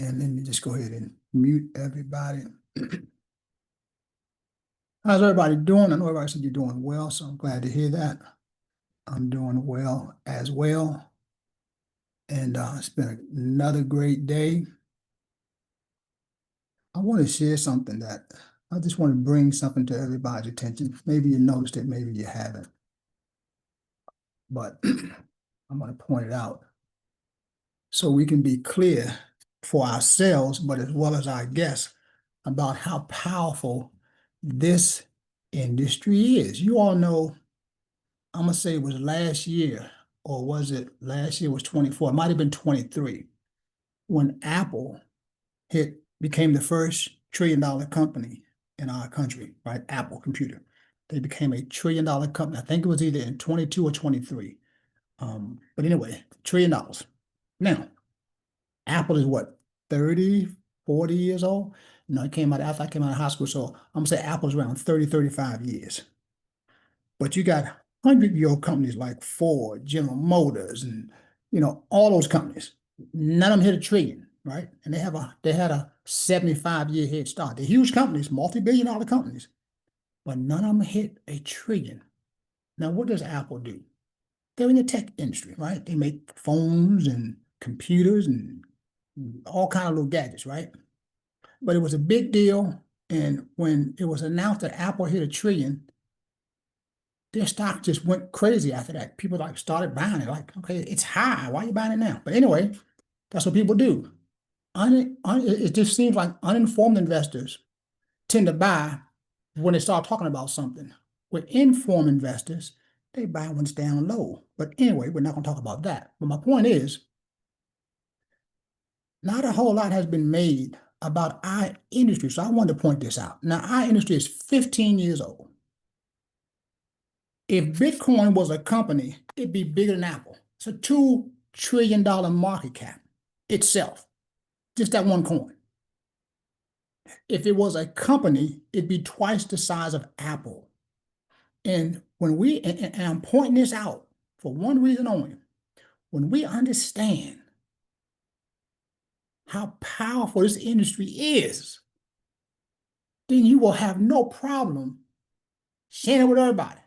And let me just go ahead and mute everybody. How's everybody doing? I know everybody said you're doing well, so I'm glad to hear that. I'm doing well as well. And it's been another great day. I want to share something that I just want to bring something to everybody's attention. Maybe you noticed it, maybe you haven't. But I'm going to point it out so we can be clear for ourselves, but as well as our guests, about how powerful this industry is. You all know, I'm going to say it was last year, or was it last year was 24? It might have been 23, when Apple became the first trillion-dollar company in our country, right? Apple Computer. They became a trillion-dollar company. I think it was either in 22 or 23. But anyway, $1 trillion. Now, Apple is what, 30, 40 years old? You know, it came out after I came out of high school, so I'm gonna say Apple's around 30, 35 years. But you got 100-year-old companies like Ford, General Motors, and all those companies. None of them hit $1 trillion, right? And they had a 75-year head start. They're huge companies, multi-billion-dollar companies, but none of them hit $1 trillion. Now, what does Apple do? They're in the tech industry, right? They make phones and computers and all kind of little gadgets, right? But it was a big deal. And when it was announced that Apple hit $1 trillion, their stock just went crazy after that. People started buying it. Like, okay, it's high. Why are you buying it now? But anyway, that's what people do. It just seems like uninformed investors tend to buy when they start talking about something. With informed investors, they buy when it's down low. But anyway, we're not going to talk about that. But my point is, not a whole lot has been made about our industry. So I wanted to point this out. Now, our industry is 15 years old. If Bitcoin was a company, it'd be bigger than Apple. It's a $2 trillion market cap itself, just that one coin. If it was a company, it'd be twice the size of Apple. And and I'm pointing this out for one reason only, when we understand how powerful this industry is, then you will have no problem sharing it with everybody.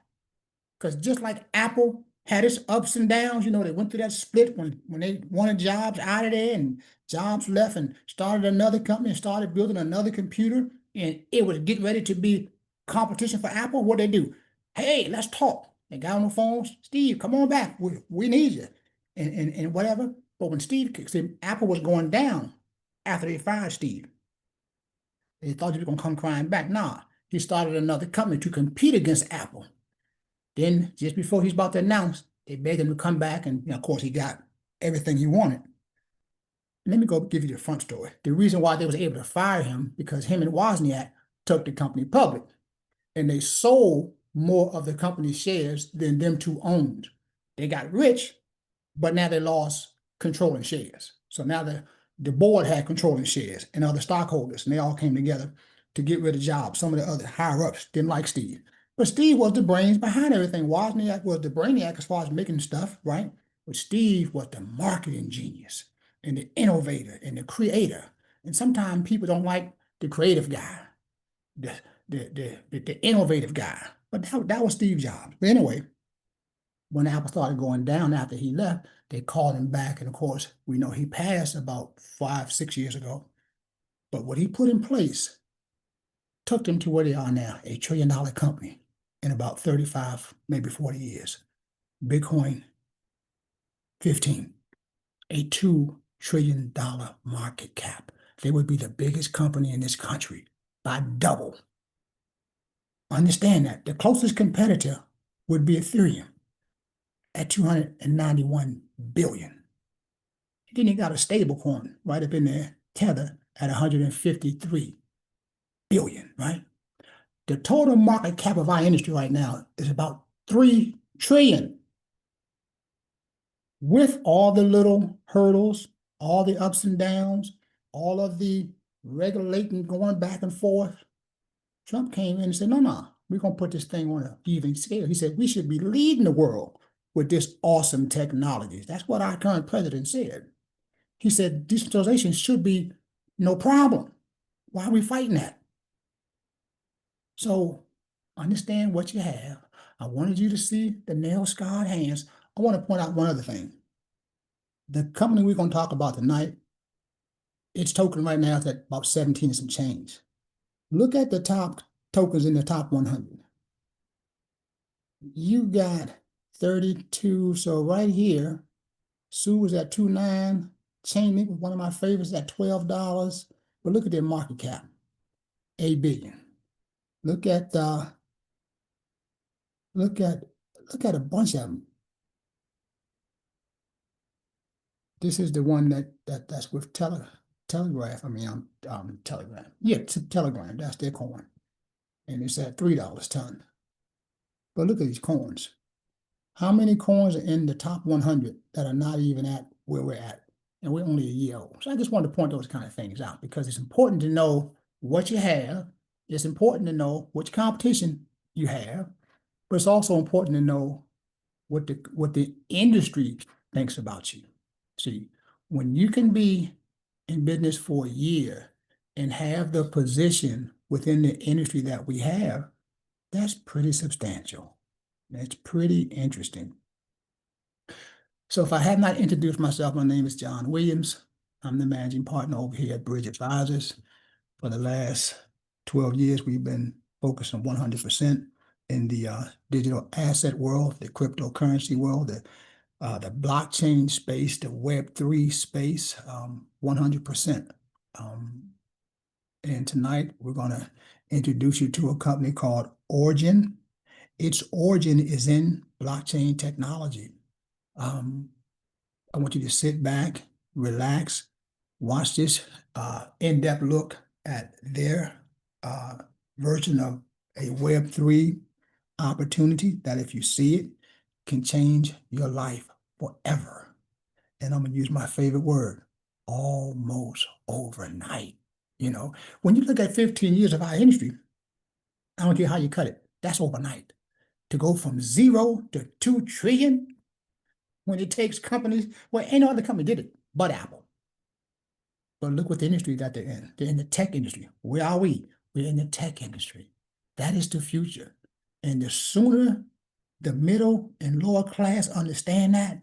Because just like Apple had its ups and downs, they went through that split when they wanted Jobs out of there and Jobs left and started another company and started building another computer, and it was getting ready to be competition for Apple. What they do? Hey, let's talk. They got on the phones. Steve, come on back. We need you. And whatever. But when Apple was going down after they fired Steve, they thought he was going to come crying back. Nah, he started another company to compete against Apple. Then, just before he's about to announce, they begged him to come back, and of course, he got everything he wanted. Let me go give you the front story. The reason why they was able to fire him, because him and Wozniak took the company public, and they sold more of the company's shares than them two owned. They got rich, but now they lost controlling shares. So now the board had controlling shares and other stockholders, and they all came together to get rid of Jobs. Some of the other higher-ups didn't like Steve. But Steve was the brains behind everything. Wozniak was the brainiac as far as making stuff, right? But Steve was the marketing genius and the innovator and the creator. And sometimes people don't like the creative guy, the innovative guy. But that was Steve Jobs. But anyway, when Apple started going down after he left, they called him back. And of course, we know he passed about 5, 6 years ago. But what he put in place took them to where they are now, $1 trillion company in about 35, maybe 40 years. Bitcoin, 15, a $2 trillion market cap. They would be the biggest company in this country by double. Understand that. The closest competitor would be Ethereum at 291 billion. Then you got a stablecoin right up in there, Tether, at 153 billion, right? The total market cap of our industry right now is about 3 trillion. With all the little hurdles, all the ups and downs, all of the regulating going back and forth, Trump came in and said, no, we're going to put this thing on an even scale. He said, we should be leading the world with this awesome technology. That's what our current president said. He said, decentralization should be No problem. Why are we fighting that? So understand what you have. I wanted you to see the nail-scarred hands. I want to point out one other thing. The company we're going to talk about tonight, its token right now is at about 17 and some change. Look at the top tokens in the top 100. You got 32. So right here, Sue was at 2.9. Chainlink was one of my favorites at $12. But look at their market cap, 8 billion. Look at look at a bunch of them. This is the one that's with Telegraph. I mean, Telegram. Yeah, Telegram. That's their coin, and it's at $3 ton. But look at these coins. How many coins are in the top 100 that are not even at where we're at? And we're only a year old. So I just wanted to point those kind of things out because it's important to know what you have. It's important to know which competition you have, but it's also important to know what the industry thinks about you. See, when you can be in business for a year and have the position within the industry that we have, that's pretty substantial. That's pretty interesting. So if I have not introduced myself, my name is John Williams. I'm the managing partner over here at Bridge Advisors. For the last 12 years, we've been focused on 100% in the digital asset world, the cryptocurrency world, the blockchain space, the Web3 space, 100%. And tonight, we're going to introduce you to a company called Origin. Its origin is in blockchain technology. I want you to sit back, relax, watch this in-depth look at their version of a Web3 opportunity that, if you see it, can change your life forever. And I'm going to use my favorite word, almost overnight. You know, when you look at 15 years of our industry, I don't care how you cut it, that's overnight. To go from 0 to 2 trillion, when it takes companies, well, ain't no other company did it but Apple. But look what the industry that they're in. They're in the tech industry. Where are we? We're in the tech industry. That is the future. And the sooner the middle and lower class understand that,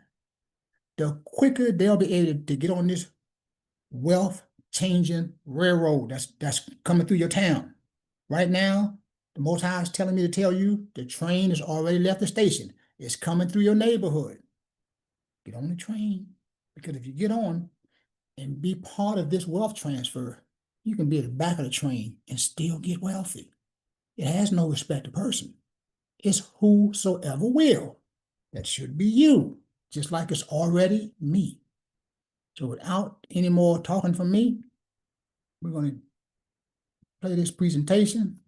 the quicker they'll be able to get on this wealth changing railroad that's coming through your town. Right now, the Most High is telling me to tell you the train has already left the station. It's coming through your neighborhood. Get on the train, because if you get on and be part of this wealth transfer, you can be at the back of the train and still get wealthy. It has no respect to person. It's whosoever will. That should be you, just like it's already me. So without any more talking from me, we're going to play this presentation,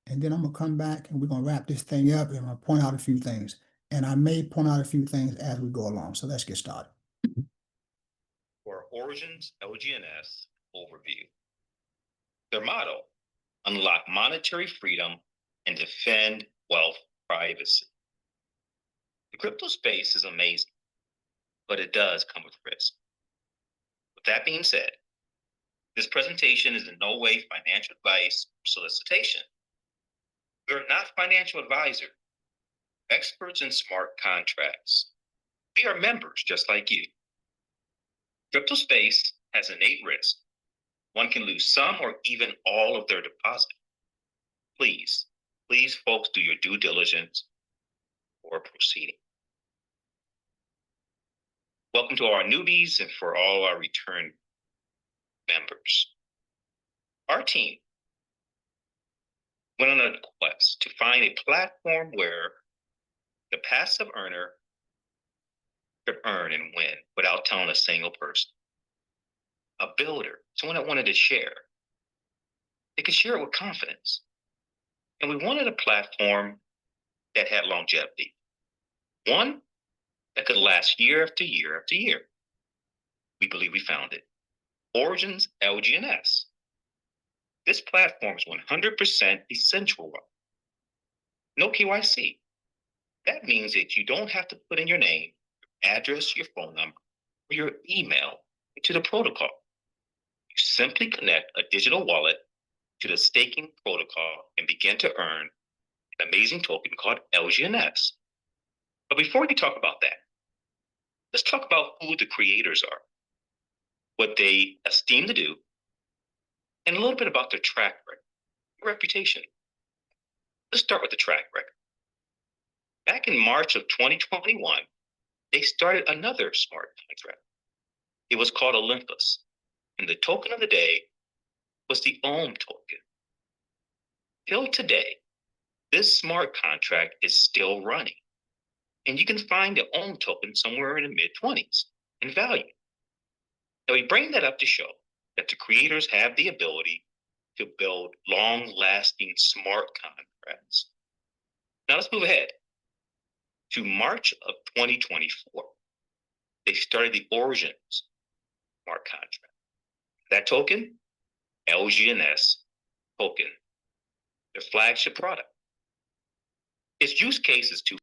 and then I'm going to come back and we're going to wrap this thing up, and I'm going to point out a few things. And I may point out a few things as we go along. So let's get started. For Origin's LGNS overview. Their motto: unlock monetary freedom and defend wealth privacy. The crypto space is amazing, but it does come with risk. With that being said, this presentation is in no way financial advice or solicitation. We are not financial advisors, experts in smart contracts. We are members just like you. Crypto space has innate risk. One can lose some or even all of their deposit. Please, folks, do your due diligence before proceeding. Welcome to our newbies and for all our return members. Our team went on a quest to find a platform where the passive earner could earn and win without telling a single person. A builder, someone that wanted to share. They could share it with confidence. And we wanted a platform that had longevity. One that could last year after year after year. We believe we found it. Origin's LGNS. This platform is 100% essential. No KYC. That means that you don't have to put in your name, your address, your phone number, or your email into the protocol. You simply connect a digital wallet to the staking protocol and begin to earn an amazing token called LGNS. But before we talk about that, let's talk about who the creators are, what they esteem to do, and a little bit about their track record, reputation. Let's start with the track record. Back in March of 2021, they started another smart contract. It was called Olympus, and the token of the day was the Ohm token. Till today, this smart contract is still running, and you can find the Ohm token somewhere in the mid-20s in value. Now, we bring that up to show that the creators have the ability to build long-lasting smart contracts. Now, let's move ahead to March of 2024. They started the Origins smart contract. That token, LGNS token, their flagship product. Its use case is to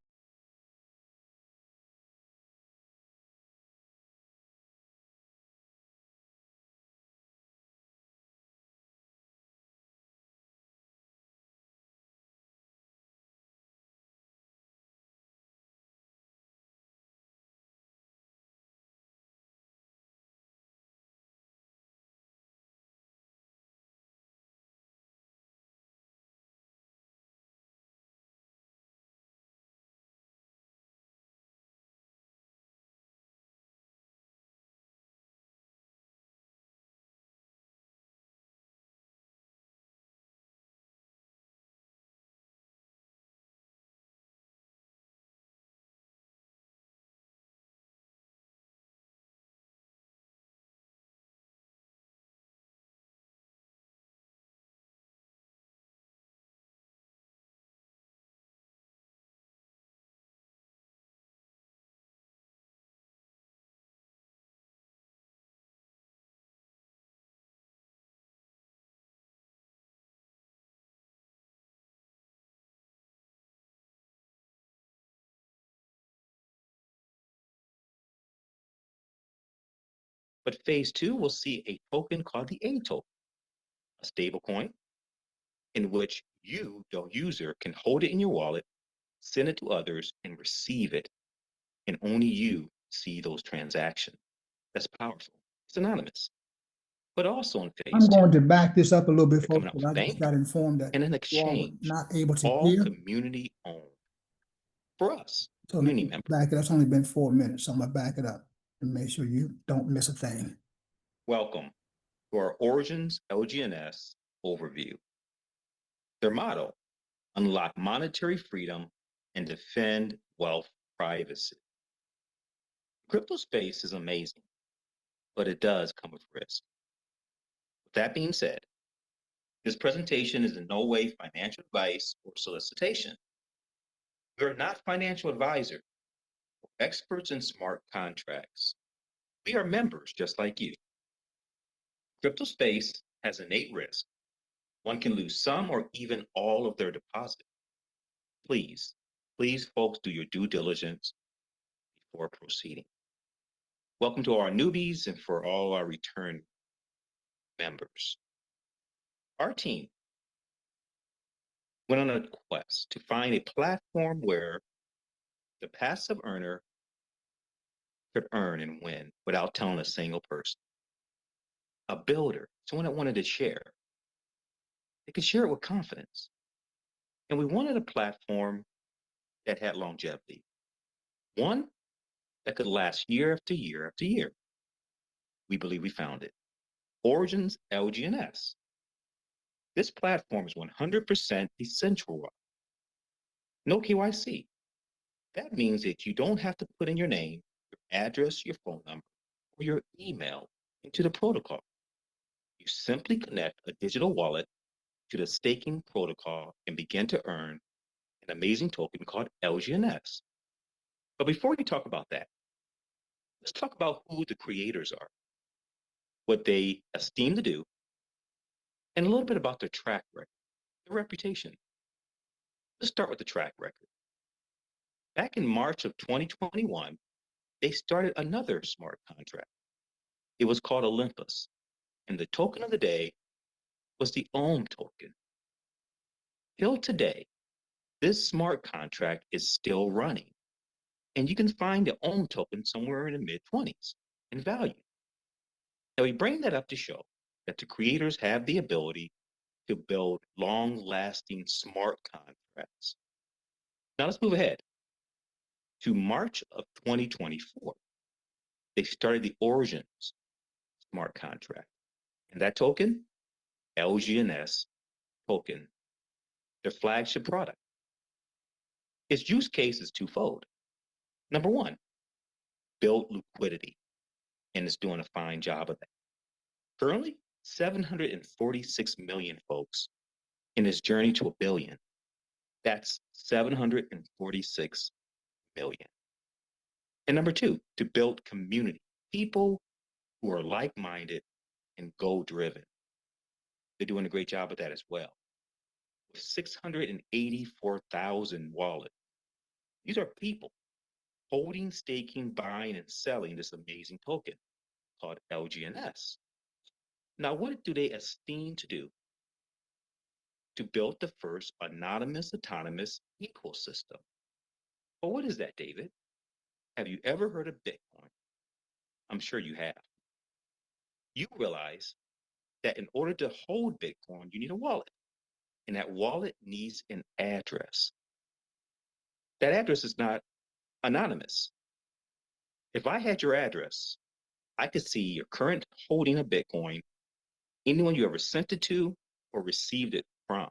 But phase two will see a token called the A token, a stablecoin in which you, the user, can hold it in your wallet, send it to others, and receive it. And only you see those transactions. That's powerful. It's anonymous. But also in phase I'm two, going to back this up a little bit, they're folks, coming out because with a I just bank got informed that and an you all were exchange, not able to all hear. community owned for us, So let community me members. back it. It's only been 4 minutes, so I'm gonna back it up and make sure you don't miss a thing. Welcome to our Origins LGNS overview. Their motto, unlock monetary freedom and defend wealth privacy. Crypto space is amazing, but it does come with risk. With that being said, this presentation is in no way financial advice or solicitation. We are not financial advisors or experts in smart contracts. We are members just like you. Crypto space has innate risk. One can lose some or even all of their deposit. Please, folks, do your due diligence before proceeding. Welcome to our newbies and for all our return members. Our team went on a quest to find a platform where the passive earner could earn and win without telling a single person. A builder, someone that wanted to share. They could share it with confidence. And we wanted a platform that had longevity. One that could last year after year after year. We believe we found it. Origins LGNS. This platform is 100% decentralized. No KYC. That means that you don't have to put in your name, your address, your phone number, or your email into the protocol. You simply connect a digital wallet to the staking protocol and begin to earn an amazing token called LGNS. But before we talk about that, let's talk about who the creators are, what they esteem to do, and a little bit about their track record, their reputation. Let's start with the track record. Back in March of 2021, they started another smart contract. It was called Olympus, And the token of the day was the Ohm token. Till today, this smart contract is still running, and you can find the Ohm token somewhere in the mid-20s in value. Now, we bring that up to show that the creators have the ability to build long-lasting smart contracts. Now, let's move ahead to March of 2024. They started the Origins smart contract, and that token, LGNS token, their flagship product. Its use case is twofold. Number one, build liquidity, and it's doing a fine job of that. Currently, 746 million folks in its journey to a billion. That's 746 million. And number two, to build community, people who are like-minded and goal-driven. They're doing a great job of that as well. With 684,000 wallets. These are people holding, staking, buying, and selling this amazing token called LGNS. Now, what do they esteem to do? To build the first anonymous autonomous ecosystem. Well, what is that, David? Have you ever heard of Bitcoin? I'm sure you have. You realize that in order to hold Bitcoin, you need a wallet, and that wallet needs an address. That address is not anonymous. If I had your address, I could see your current holding of Bitcoin, anyone you ever sent it to or received it from.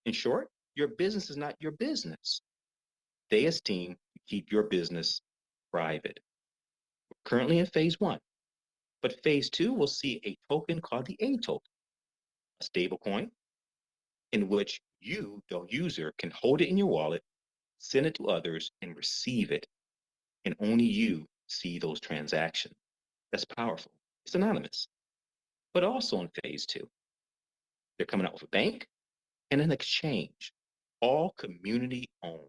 In short, your business is not your business. They esteem to keep your business private. We're currently in phase one, but phase two will see a token called the A token, a stablecoin in which you, the user, can hold it in your wallet, send it to others, and receive it. And only you see those transactions. That's powerful. It's anonymous. But also in phase two, they're coming out with a bank and an exchange, all community owned.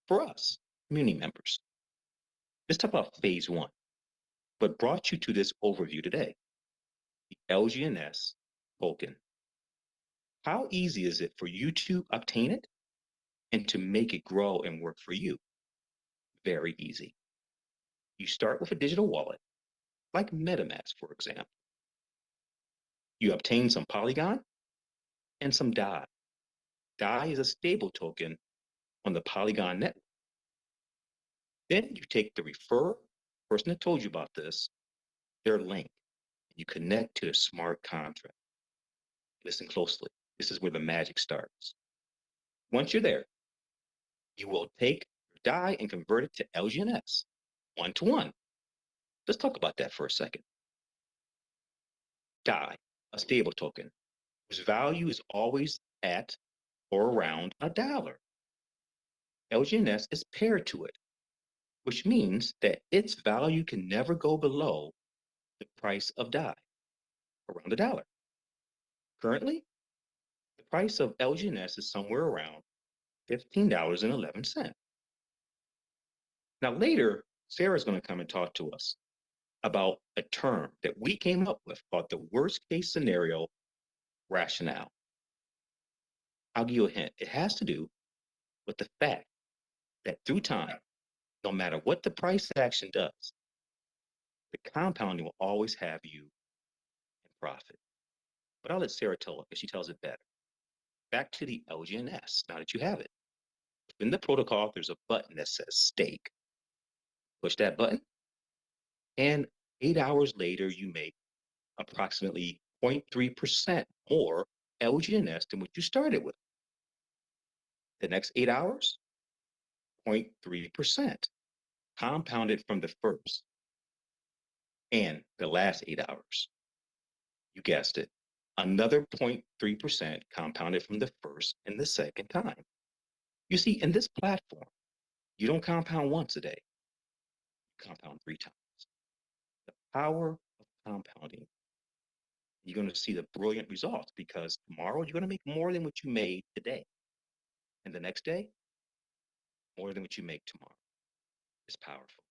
For us, community members. Let's talk about phase one, but brought you to this overview today, the LGNS token. How easy is it for you to obtain it and to make it grow and work for you? Very easy. You start with a digital wallet, like MetaMask, for example. You obtain some Polygon and some DAI. DAI is a stable token on the Polygon network. Then you take the person that told you about this, their link, and you connect to the smart contract. Listen closely. This is where the magic starts. Once you're there, you will take your DAI and convert it to LGNS, one-to-one. Let's talk about that for a second. DAI, a stable token, whose value is always at or around $1. LGNS is paired to it, which means that its value can never go below the price of DAI, around $1. Currently, the price of LGNS is somewhere around $15.11. Now later, Sarah's going to come and talk to us about a term that we came up with called the worst case scenario rationale. I'll give you a hint. It has to do with the fact that through time, no matter what the price action does, the compounding will always have you in profit. But I'll let Sarah tell it because she tells it better. Back to the LGNS, now that you have it. In the protocol, there's a button that says stake. Push that button, and 8 hours later, you make approximately 0.3% more LGNS than what you started with. The next 8 hours, 0.3%, compounded from the first. And the last 8 hours, you guessed it, another 0.3% compounded from the first and the second time. You see, in this platform, you don't compound once a day, you compound 3 times. The power of compounding. You're going to see the brilliant results because tomorrow you're going to make more than what you made today. And the next day, more than what you make tomorrow. It's powerful.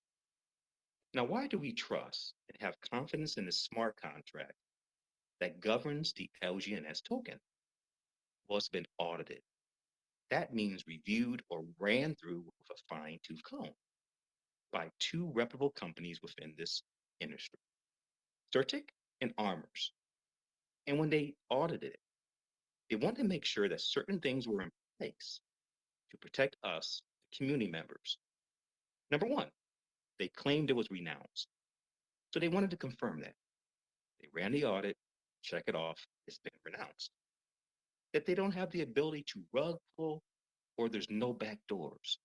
Now, why do we trust and have confidence in the smart contract that governs the LGNS token? Well, it's been audited. That means reviewed or ran through with a fine-tooth comb by two reputable companies within this industry, Certic and Armors. And when they audited it, they wanted to make sure that certain things were in place to protect us, the community members. Number one, they claimed it was renounced. So they wanted to confirm that. They ran the audit, check it off, it's been renounced. That they don't have the ability to rug pull or there's no back doors.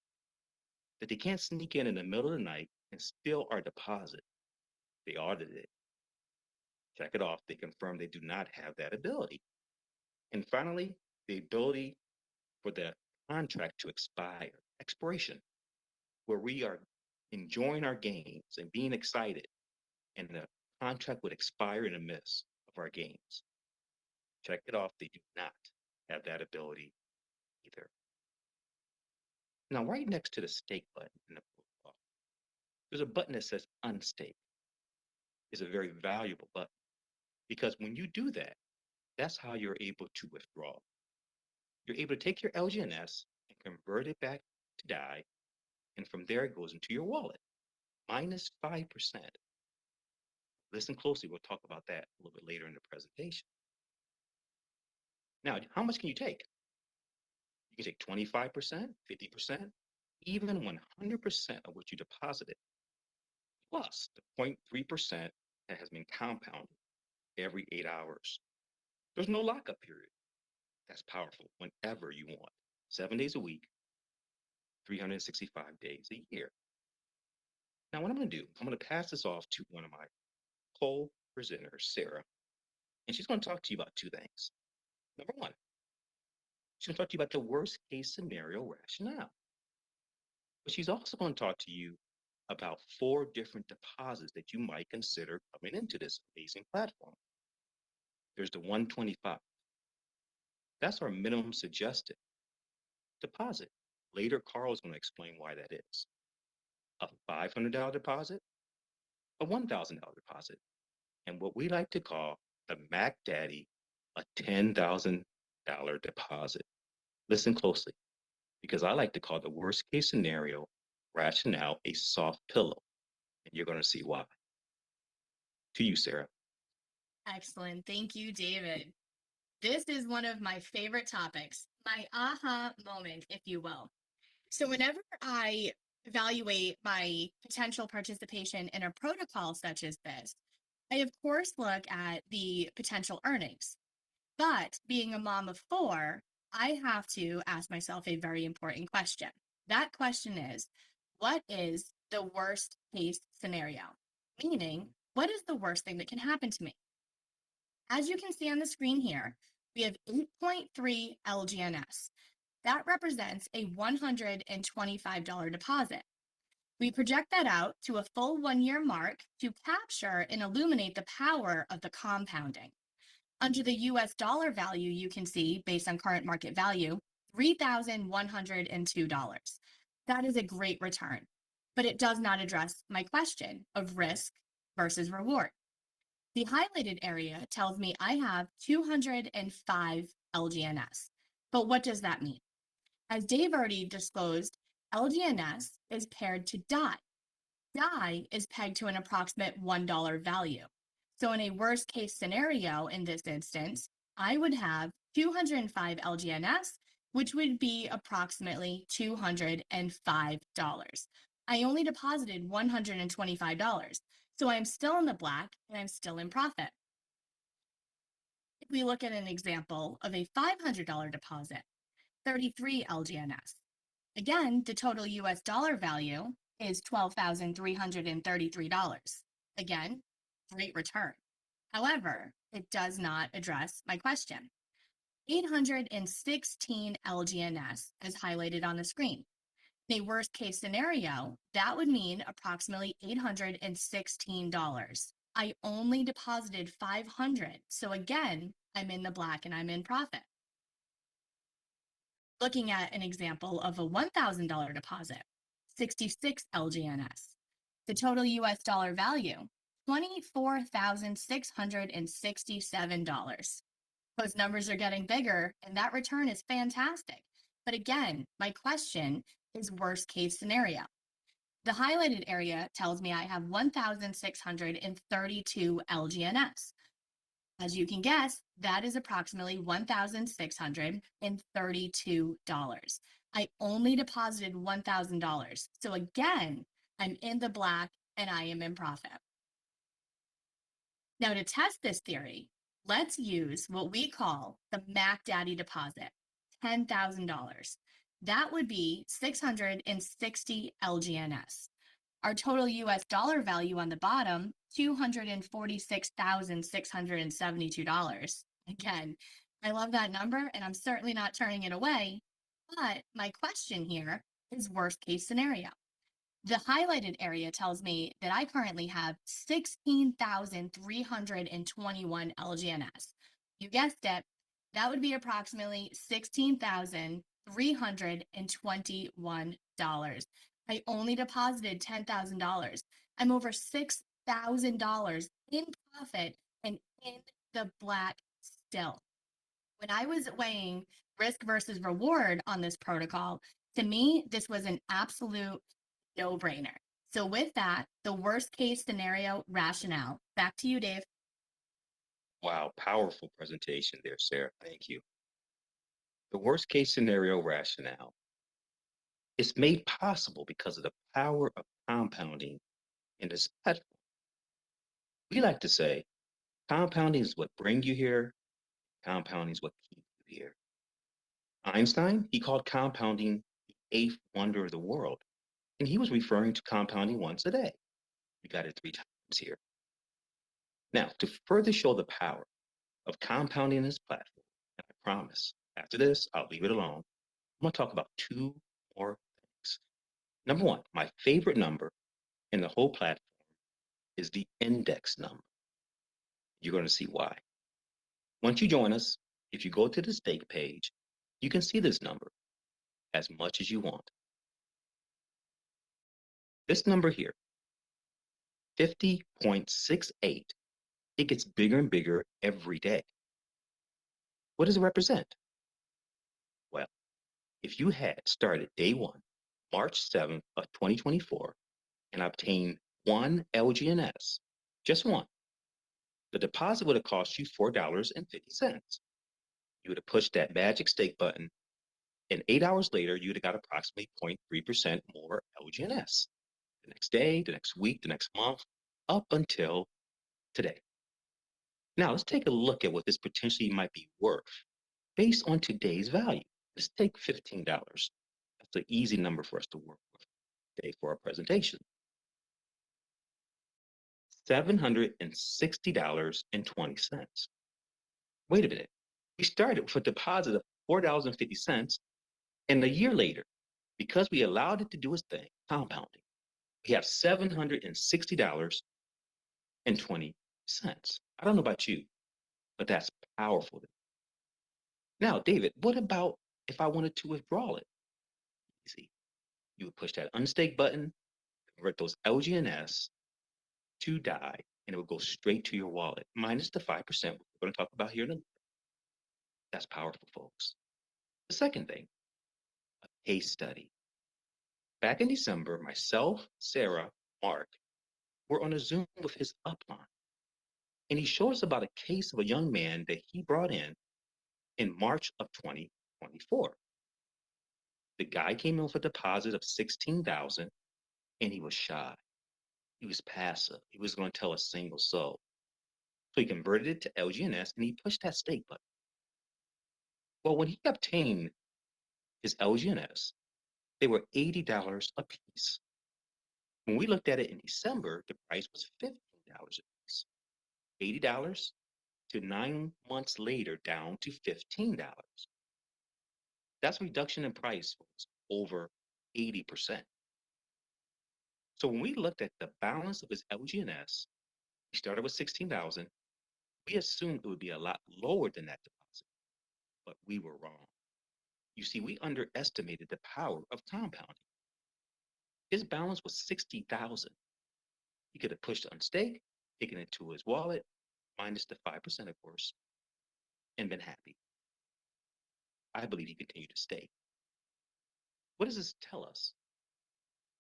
That they can't sneak in the middle of the night and steal our deposit. They audited it. Check it off. They confirmed they do not have that ability. And finally, the ability for the contract to expire, expiration, where we are enjoying our gains and being excited, and the contract would expire in the midst of our gains. Check it off. They do not have that ability either. Now, right next to the stake button in the protocol, there's a button that says unstake. It's a very valuable button because when you do that, that's how you're able to withdraw. You're able to take your LGNS and convert it back to DAI, and from there it goes into your wallet, minus 5%. Listen closely, we'll talk about that a little bit later in the presentation. Now, how much can you take? You can take 25%, 50%, even 100% of what you deposited, plus the 0.3% that has been compounded every 8 hours. There's no lockup period. That's powerful whenever you want, 7 days a week, 365 days a year. Now, what I'm going to do, I'm going to pass this off to one of my co-presenters, Sarah, and she's going to talk to you about two things. Number one, she's going to talk to you about the worst case scenario rationale. But she's also going to talk to you about 4 different deposits that you might consider coming into this amazing platform. There's the 125. That's our minimum suggested deposit. Later, Carl is going to explain why that is. A $500 deposit, a $1,000 deposit, and what we like to call the Mac Daddy, a $10,000 deposit. Listen closely, because I like to call the worst case scenario rationale a soft pillow, and you're going to see why. To you, Sarah. Excellent. Thank you, David. This is one of my favorite topics, my aha moment, if you will. So whenever I evaluate my potential participation in a protocol such as this, I of course look at the potential earnings. But being a mom of 4, I have to ask myself a very important question. That question is, what is the worst case scenario? Meaning, what is the worst thing that can happen to me? As you can see on the screen here, we have 8.3 LGNS. That represents a $125 deposit. We project that out to a full 1-year mark to capture and illuminate the power of the compounding. Under the US dollar value, you can see, based on current market value, $3,102. That is a great return, but it does not address my question of risk versus reward. The highlighted area tells me I have 205 LGNS. But what does that mean? As Dave already disclosed, LGNS is paired to DAI. DAI is pegged to an approximate $1 value. So in a worst case scenario in this instance, I would have 205 LGNS, which would be approximately $205. I only deposited $125. So I'm still in the black and I'm still in profit. If we look at an example of a $500 deposit, 33 LGNS. Again, the total US dollar value is $12,333. Again, great return. However, it does not address my question. 816 LGNS is highlighted on the screen. In a worst case scenario, that would mean approximately $816. I only deposited 500. So again, I'm in the black and I'm in profit. Looking at an example of a $1,000 deposit, 66 LGNS. The total US dollar value, $24,667. Those numbers are getting bigger, and that return is fantastic. But again, my question is worst case scenario. The highlighted area tells me I have 1,632 LGNS. As you can guess, that is approximately $1,632. I only deposited $1,000. So again, I'm in the black and I am in profit. Now, to test this theory, let's use what we call the Mac Daddy deposit, $10,000. That would be 660 LGNS. Our total US dollar value on the bottom, $246,672. Again, I love that number and I'm certainly not turning it away. But my question here is worst case scenario. The highlighted area tells me that I currently have 16,321 LGNS. You guessed it, that would be approximately $16,321. I only deposited $10,000. I'm over $6,000 in profit and in the black still. When I was weighing risk versus reward on this protocol, to me, this was an absolute no-brainer. So with that, the worst case scenario rationale. Back to you, Dave. Wow, powerful presentation there, Sarah. Thank you. The worst case scenario rationale is made possible because of the power of compounding in this platform. We like to say compounding is what brings you here, compounding is what keeps you here. Einstein, he called compounding the eighth wonder of the world, and he was referring to compounding once a day. We got it 3 times here. Now, to further show the power of compounding in this platform, and I promise, after this, I'll leave it alone. I'm going to talk about 2 more things. Number 1, my favorite number in the whole platform is the index number. You're going to see why. Once you join us, if you go to the stake page, you can see this number as much as you want. This number here, 50.68, it gets bigger and bigger every day. What does it represent? Well, if you had started day 1, March 7th of 2024, and obtained 1 LGNS, just 1, the deposit would have cost you $4.50. You would have pushed that magic stake button, and 8 hours later, you'd have got approximately 0.3% more LGNS. The next day, the next week, the next month, up until today. Now, let's take a look at what this potentially might be worth based on today's value. Let's take $15. That's an easy number for us to work with today for our presentation. $760.20. Wait a minute. We started with a deposit of $4.50, and a year later, because we allowed it to do its thing, compounding, we have $760.20. I don't know about you, but that's powerful. Now, David, what about if I wanted to withdraw it? Easy. You would push that unstake button, convert those LGNS to DAI, and it would go straight to your wallet, minus the 5% we're going to talk about here in a minute. That's powerful, folks. The second thing, a case study. Back in December, myself, Sarah, Mark, were on a Zoom with his upline, and he showed us about a case of a young man that he brought in March of 2024. The guy came in with a deposit of $16,000, and he was shy. He was passive. He was going to tell a single soul. So he converted it to LGNS, and he pushed that stake button. Well, when he obtained his LGNS, they were $80 a piece. When we looked at it in December, the price was $15 a piece. $80 to 9 months later down to $15. That's a reduction in price, folks, over 80%. So when we looked at the balance of his LGNS, he started with 16,000. We assumed it would be a lot lower than that deposit, but we were wrong. You see, we underestimated the power of compounding. His balance was 60,000. He could have pushed unstake, taken it to his wallet, minus the 5%, of course, and been happy. I believe he continued to stake. What does this tell us?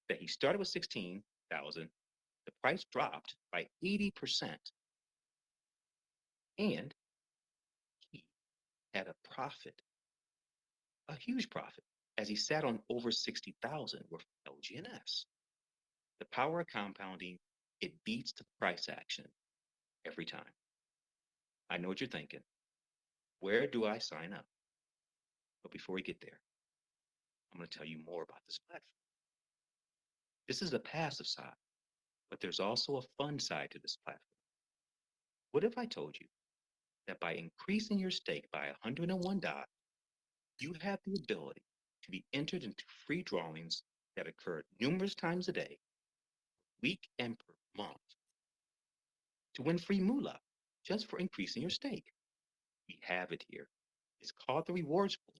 That he started with 16,000, the price dropped by 80%, and he had a profit, a huge profit, as he sat on over 60,000 worth of LGNS. The power of compounding, it beats the price action every time. I know what you're thinking. Where do I sign up? But before we get there, I'm going to tell you more about this platform. This is the passive side, but there's also a fun side to this platform. What if I told you that by increasing your stake by 101 DAI, you have the ability to be entered into free drawings that occur numerous times a day, week and per month, to win free moolah just for increasing your stake? We have it here. It's called the rewards pool.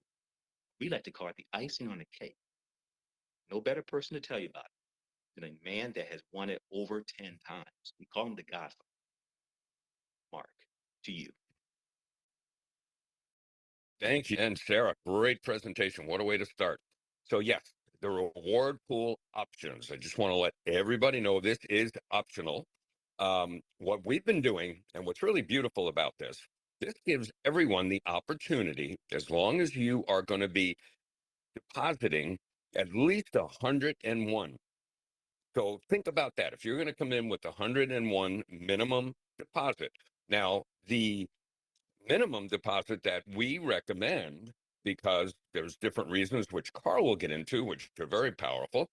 We like to call it the icing on the cake. No better person to tell you about it than a man that has won it over 10 times. We call him the Godfather. Mark, to you. Thank you. And Sarah, great presentation. What a way to start. So yes, the reward pool options. I just want to let everybody know this is optional. What we've been doing and what's really beautiful about this gives everyone the opportunity, as long as you are going to be depositing at least 101. So think about that. If you're going to come in with 101 minimum deposit, now the minimum deposit that we recommend, because there's different reasons which Carl will get into, which are very powerful,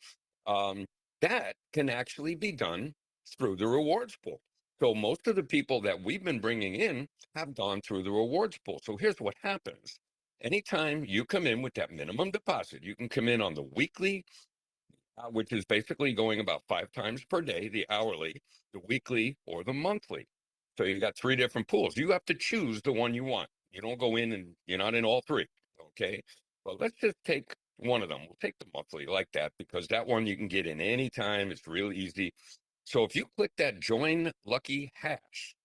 that can actually be done through the rewards pool. So most of the people that we've been bringing in have gone through the rewards pool. So here's what happens. Anytime you come in with that minimum deposit, you can come in on the weekly, which is basically going about 5 times per day, the hourly, the weekly, or the monthly. So you've got 3 different pools. You have to choose the one you want. You don't go in and you're not in all 3, okay? Well, let's just take one of them. We'll take the monthly like that, because that one you can get in anytime. It's real easy. So if you click that join lucky hash,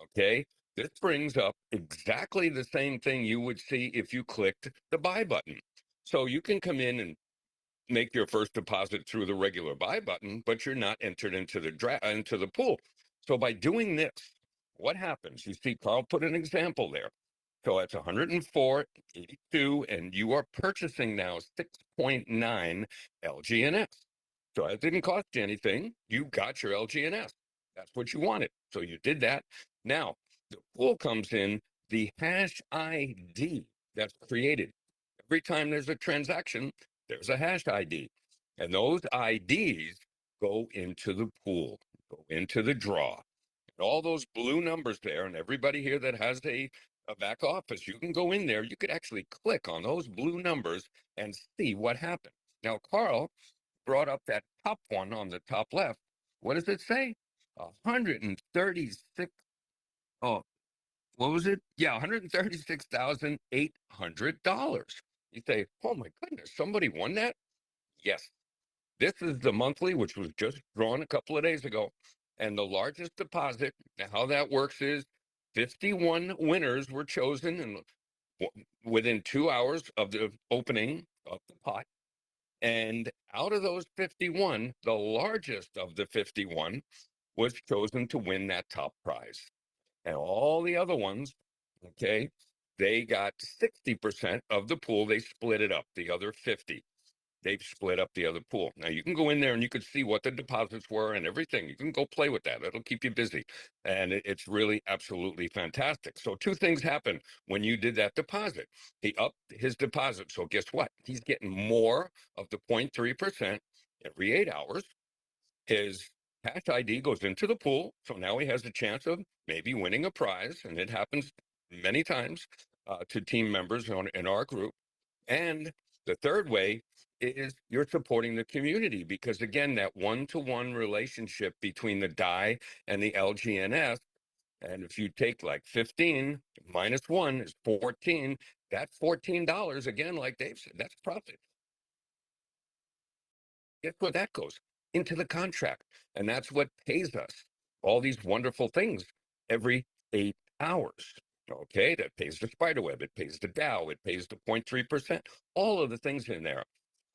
okay, this brings up exactly the same thing you would see if you clicked the buy button. So you can come in and make your first deposit through the regular buy button, but you're not entered into the pool. So by doing this, what happens? You see, Carl put an example there. So it's 104.82, and you are purchasing now 6.9 LGNS. So it didn't cost you anything. You got your LGNS. That's what you wanted. So you did that. Now, the pool comes in the hash ID that's created. Every time there's a transaction, there's a hash ID. And those IDs go into the pool, go into the draw. And all those blue numbers there, and everybody here that has a back office, you can go in there. You could actually click on those blue numbers and see what happened. Now, Carl brought up that top one on the top left. What does it say? 136. Oh, what was it? Yeah, $136,800. You say, oh my goodness, somebody won that? Yes. This is the monthly, which was just drawn a couple of days ago. And the largest deposit, how that works is 51 winners were chosen and within 2 hours of the opening of the pot. And out of those 51, the largest of the 51 was chosen to win that top prize. And all the other ones, okay, they got 60% of the pool. They split it up, the other 50. They've split up the other pool. Now you can go in there and you can see what the deposits were and everything. You can go play with that. It'll keep you busy. And it's really absolutely fantastic. So 2 things happened when you did that deposit. He upped his deposit. So guess what? He's getting more of the 0.3% every 8 hours. His hash ID goes into the pool. So now he has a chance of maybe winning a prize. And it happens many times to team members in our group. And the third way is you're supporting the community, because again, that one-to-one relationship between the DAI and the LGNS, and if you take like 15 minus 1 is 14, that $14, again, like Dave said, that's profit. Guess where that goes? into the contract. And that's what pays us all these wonderful things every 8 hours. Okay, that pays the spiderweb, it pays the Dow, it pays the 0.3%, all of the things in there.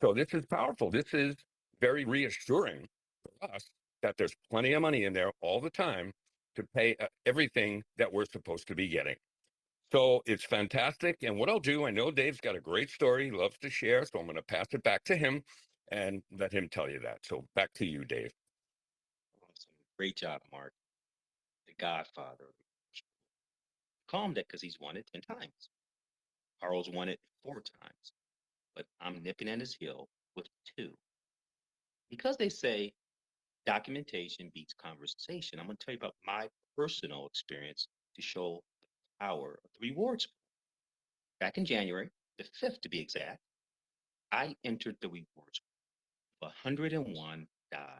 So this is powerful. This is very reassuring for us that there's plenty of money in there all the time to pay everything that we're supposed to be getting. So it's fantastic. And what I'll do, I know Dave's got a great story, he loves to share, so I'm going to pass it back to him and let him tell you that. So back to you, Dave. Awesome. Great job, Mark. The godfather. Call him that because he's won it 10 times. Carl's won it 4 times. But I'm nipping at his heel with 2. Because they say documentation beats conversation, I'm going to tell you about my personal experience to show the power of the rewards. Back in January, the 5th to be exact, I entered the rewards of 101 DAI.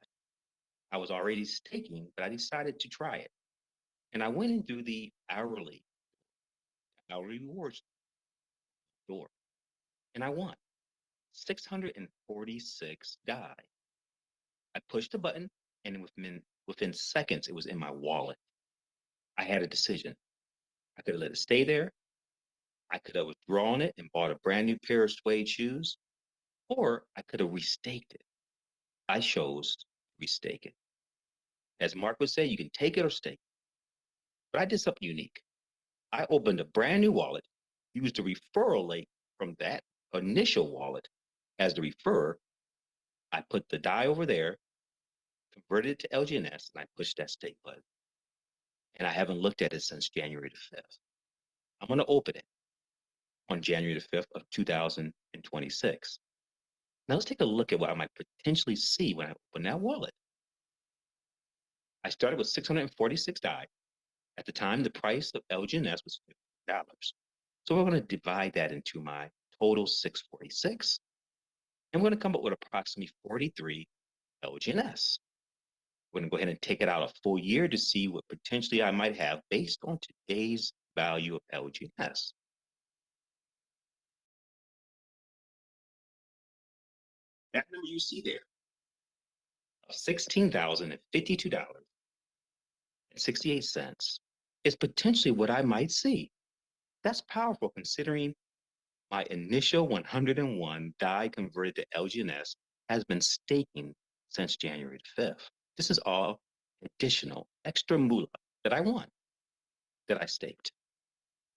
I was already staking, but I decided to try it. And I went into the hourly rewards door, and I won 646 DAI. I pushed the button, and within seconds, it was in my wallet. I had a decision. I could have let it stay there. I could have withdrawn it and bought a brand new pair of suede shoes, or I could have restaked it. I chose to restake it. As Mark would say, you can take it or stake it. But I did something unique. I opened a brand new wallet, used the referral link from that initial wallet as the referrer. I put the DAI over there, converted it to LGNS, and I pushed that stake button. And I haven't looked at it since January the 5th. I'm going to open it on January the 5th of 2026. Now let's take a look at what I might potentially see when I open that wallet. I started with 646 DAI. At the time, the price of LGNS was $50. So we're going to divide that into my total 646. And we're going to come up with approximately 43 LGNS. We're going to go ahead and take it out a full year to see what potentially I might have based on today's value of LGNS. That number you see there of $16,052.68 is potentially what I might see. That's powerful considering my initial 101 DAI converted to LGNS has been staking since January the 5th. This is all additional extra moolah that I won, that I staked.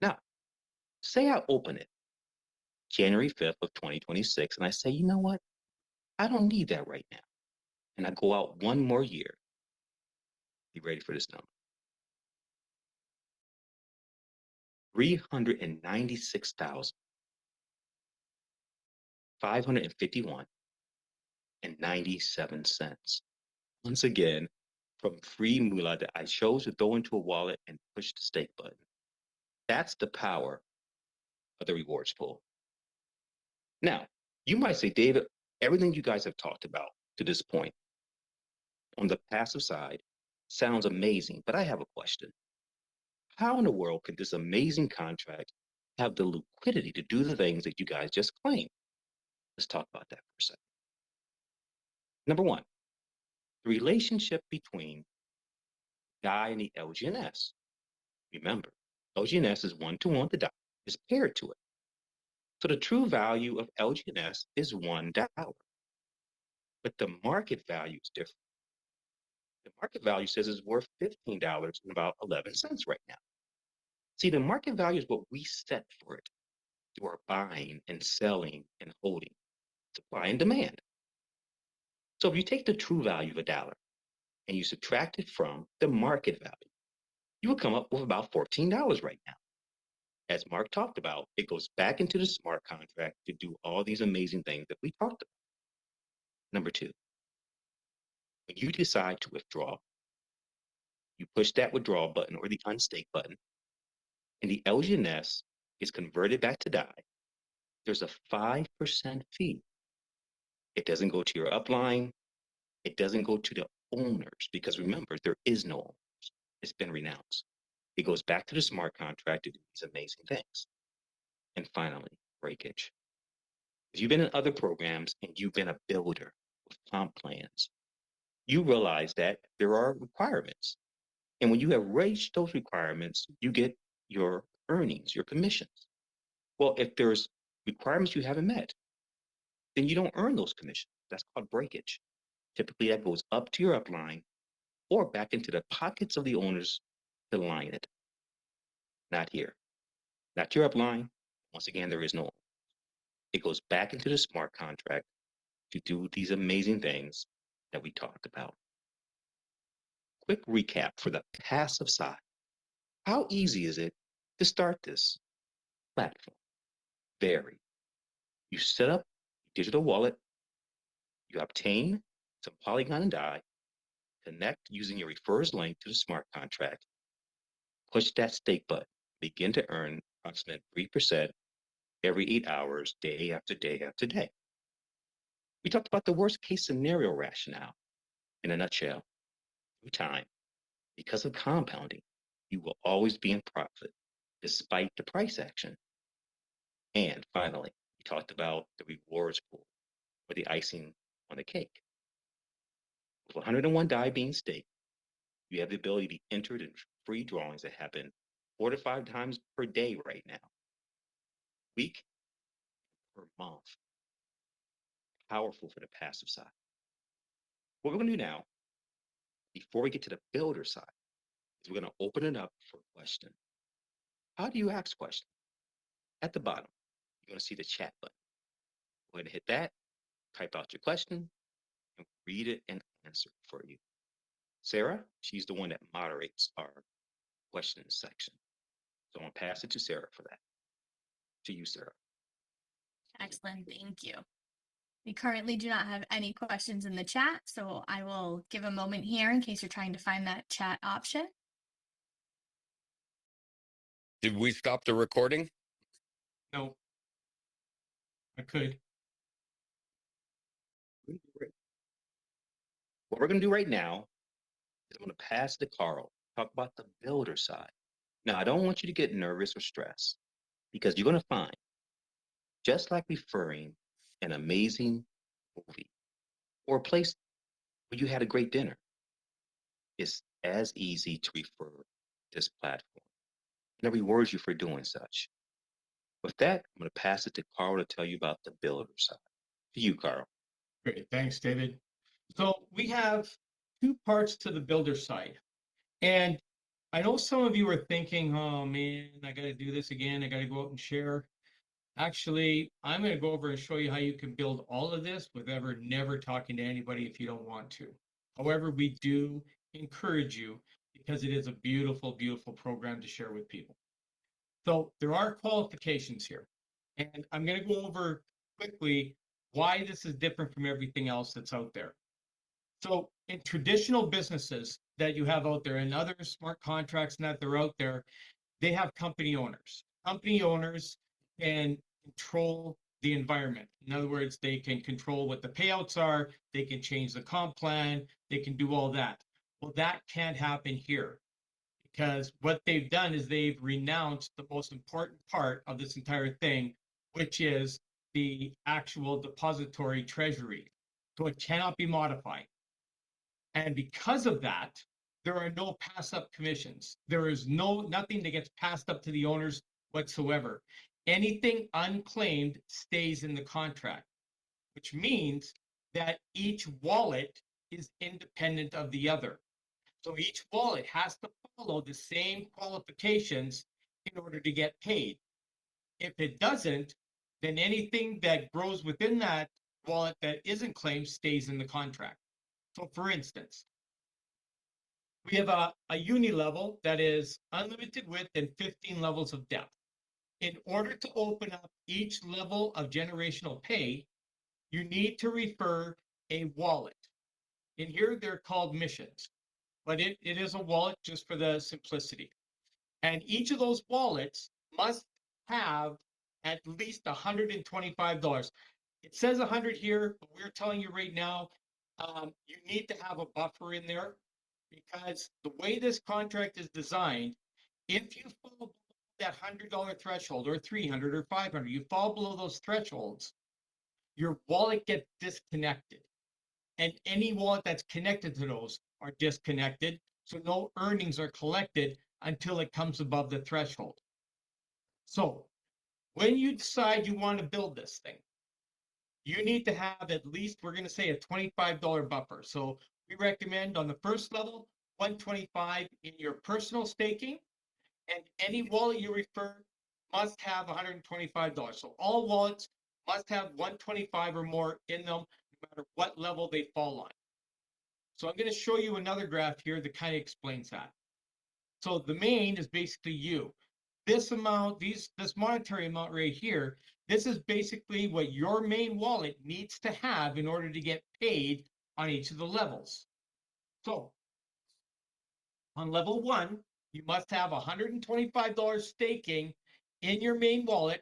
Now, say I open it January 5th of 2026 and I say, you know what? I don't need that right now. And I go out one more year. Be ready for this number. 396,551.97. Once again, from free moolah that I chose to throw into a wallet and push the stake button. That's the power of the rewards pool. Now, you might say, David, everything you guys have talked about to this point on the passive side sounds amazing, but I have a question. How in the world could this amazing contract have the liquidity to do the things that you guys just claimed? Let's talk about that for a second. Number one, the relationship between DAI and the LGNS. Remember, LGNS is 1-to-1 to DAI, is paired to it. So the true value of LGNS is $1. But the market value is different. The market value says it's worth $15 and about 11 cents right now. See, the market value is what we set for it through our buying and selling and holding, supply and demand. So if you take the true value of $1 and you subtract it from the market value, you will come up with about $14 right now. As Mark talked about, it goes back into the smart contract to do all these amazing things that we talked about. Number two, when you decide to withdraw, you push that withdrawal button or the unstake button, and the LGNS is converted back to DAI, there's a 5% fee. It doesn't go to your upline. It doesn't go to the owners because remember, there is no owners. It's been renounced. It goes back to the smart contract to do these amazing things. And finally, breakage. If you've been in other programs and you've been a builder with comp plans, you realize that there are requirements. And when you have reached those requirements, you get your earnings, your commissions. Well, if there's requirements you haven't met, then you don't earn those commissions. That's called breakage. Typically, that goes up to your upline or back into the pockets of the owners to line it. Not here. Not your upline. Once again, there is no. It goes back into the smart contract to do these amazing things that we talked about. Quick recap for the passive side. How easy is it to start this platform? Very. You set up a digital wallet, you obtain some Polygon and DAI, connect using your refers link to the smart contract, push that stake button, begin to earn approximately 3% every 8 hours, day after day after day. We talked about the worst case scenario rationale. In a nutshell, through time, because of compounding, you will always be in profit despite the price action. And finally, we talked about the rewards pool, or the icing on the cake. With 101 DAI being staked, you have the ability to be entered in free drawings that happen 4 to 5 times per day right now, week, per month. Powerful for the passive side. What we're going to do now, before we get to the builder side, is we're going to open it up for a question. How do you ask questions? At the bottom, you're going to see the chat button. Go ahead and hit that, type out your question, and read it and answer it for you. Sarah, she's the one that moderates our questions section. So I'm going to pass it to Sarah for that. To you, Sarah. Excellent. Thank you. We currently do not have any questions in the chat, so I will give a moment here in case you're trying to find that chat option. Did we stop the recording? No, I could. What we're going to do right now is I'm going to pass to Carl, talk about the builder side. Now, I don't want you to get nervous or stressed because you're going to find, just like referring an amazing movie or a place where you had a great dinner, it's as easy to refer this platform. And it rewards you for doing such. With that, I'm going to pass it to Carl to tell you about the builder side. To you, Carl. Great. Thanks, David. So we have 2 parts to the builder side. And I know some of you are thinking, oh man, I got to do this again. I got to go out and share. Actually, I'm going to go over and show you how you can build all of this without never talking to anybody if you don't want to. However, we do encourage you because it is a beautiful, beautiful program to share with people. So there are qualifications here. And I'm going to go over quickly why this is different from everything else that's out there. So in traditional businesses that you have out there and other smart contracts that they're out there, they have company owners. Company owners can control the environment. In other words, they can control what the payouts are, they can change the comp plan, they can do all that. Well, that can't happen here because what they've done is they've renounced the most important part of this entire thing, which is the actual depository treasury. So it cannot be modified. And because of that, there are no pass up commissions. There is nothing that gets passed up to the owners whatsoever. Anything unclaimed stays in the contract, which means that each wallet is independent of the other. So each wallet has to follow the same qualifications in order to get paid. If it doesn't, then anything that grows within that wallet that isn't claimed stays in the contract. So for instance, we have a uni level that is unlimited width and 15 levels of depth. In order to open up each level of generational pay, you need to refer a wallet. In here, they're called missions, but it is a wallet just for the simplicity. And each of those wallets must have at least $125. It says 100 here, but we're telling you right now, you need to have a buffer in there because the way this contract is designed, if you fall below that $100 threshold or 300 or 500, you fall below those thresholds, your wallet gets disconnected. and any wallet that's connected to those are disconnected. So no earnings are collected until it comes above the threshold. So when you decide you want to build this thing, you need to have at least, we're going to say, a $25 buffer. So we recommend on the first level, 125 in your personal staking, and any wallet you refer must have $125. So all wallets must have 125 or more in them, no matter what level they fall on. So I'm going to show you another graph here that kind of explains that. So the main is basically you. This amount, this monetary amount right here, this is basically what your main wallet needs to have in order to get paid on each of the levels. So on level 1, you must have $125 staking in your main wallet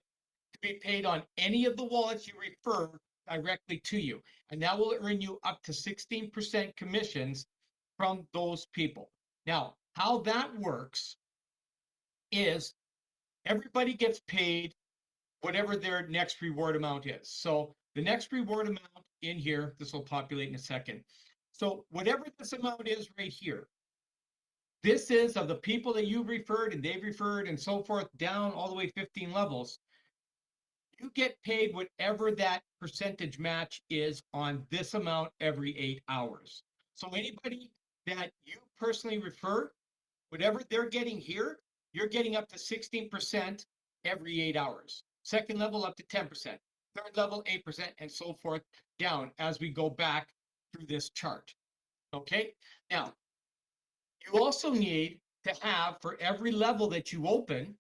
to be paid on any of the wallets you refer directly to you. And that will earn you up to 16% commissions from those people. Now, how that works is everybody gets paid whatever their next reward amount is. So the next reward amount in here, this will populate in a second. So whatever this amount is right here, this is of the people that you referred and they've referred and so forth down all the way 15 levels. You get paid whatever that percentage match is on this amount every 8 hours. So anybody that you personally refer, whatever they're getting here, you're getting up to 16% every 8 hours. Second level up to 10%, third level 8%, and so forth down as we go back through this chart. Okay, now you also need to have, for every level that you open,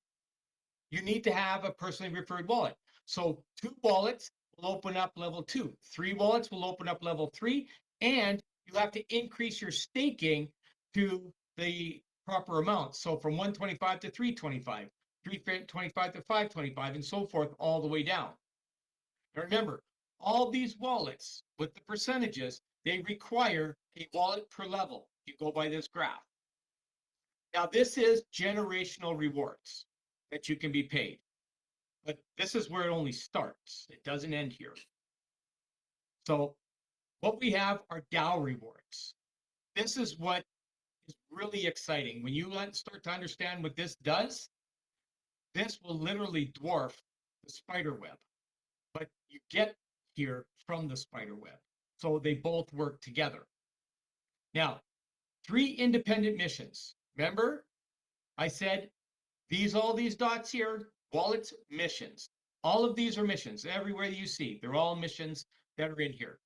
you need to have a personally referred wallet. So 2 wallets will open up level 2, 3 wallets will open up level 3, and you have to increase your staking to the proper amount. So from 125 to 325, 325 to 525, and so forth all the way down. Now remember, all these wallets with the percentages, they require a wallet per level. You go by this graph. Now this is generational rewards that you can be paid. But this is where it only starts. It doesn't end here. So what we have are DAO rewards. This is what is really exciting. When you start to understand what this does, this will literally dwarf the spider web. But you get here from the spider web. So they both work together. Now, 3 independent missions. Remember, I said all these dots here, wallets, missions. All of these are missions. Everywhere you see, they're all missions that are in here.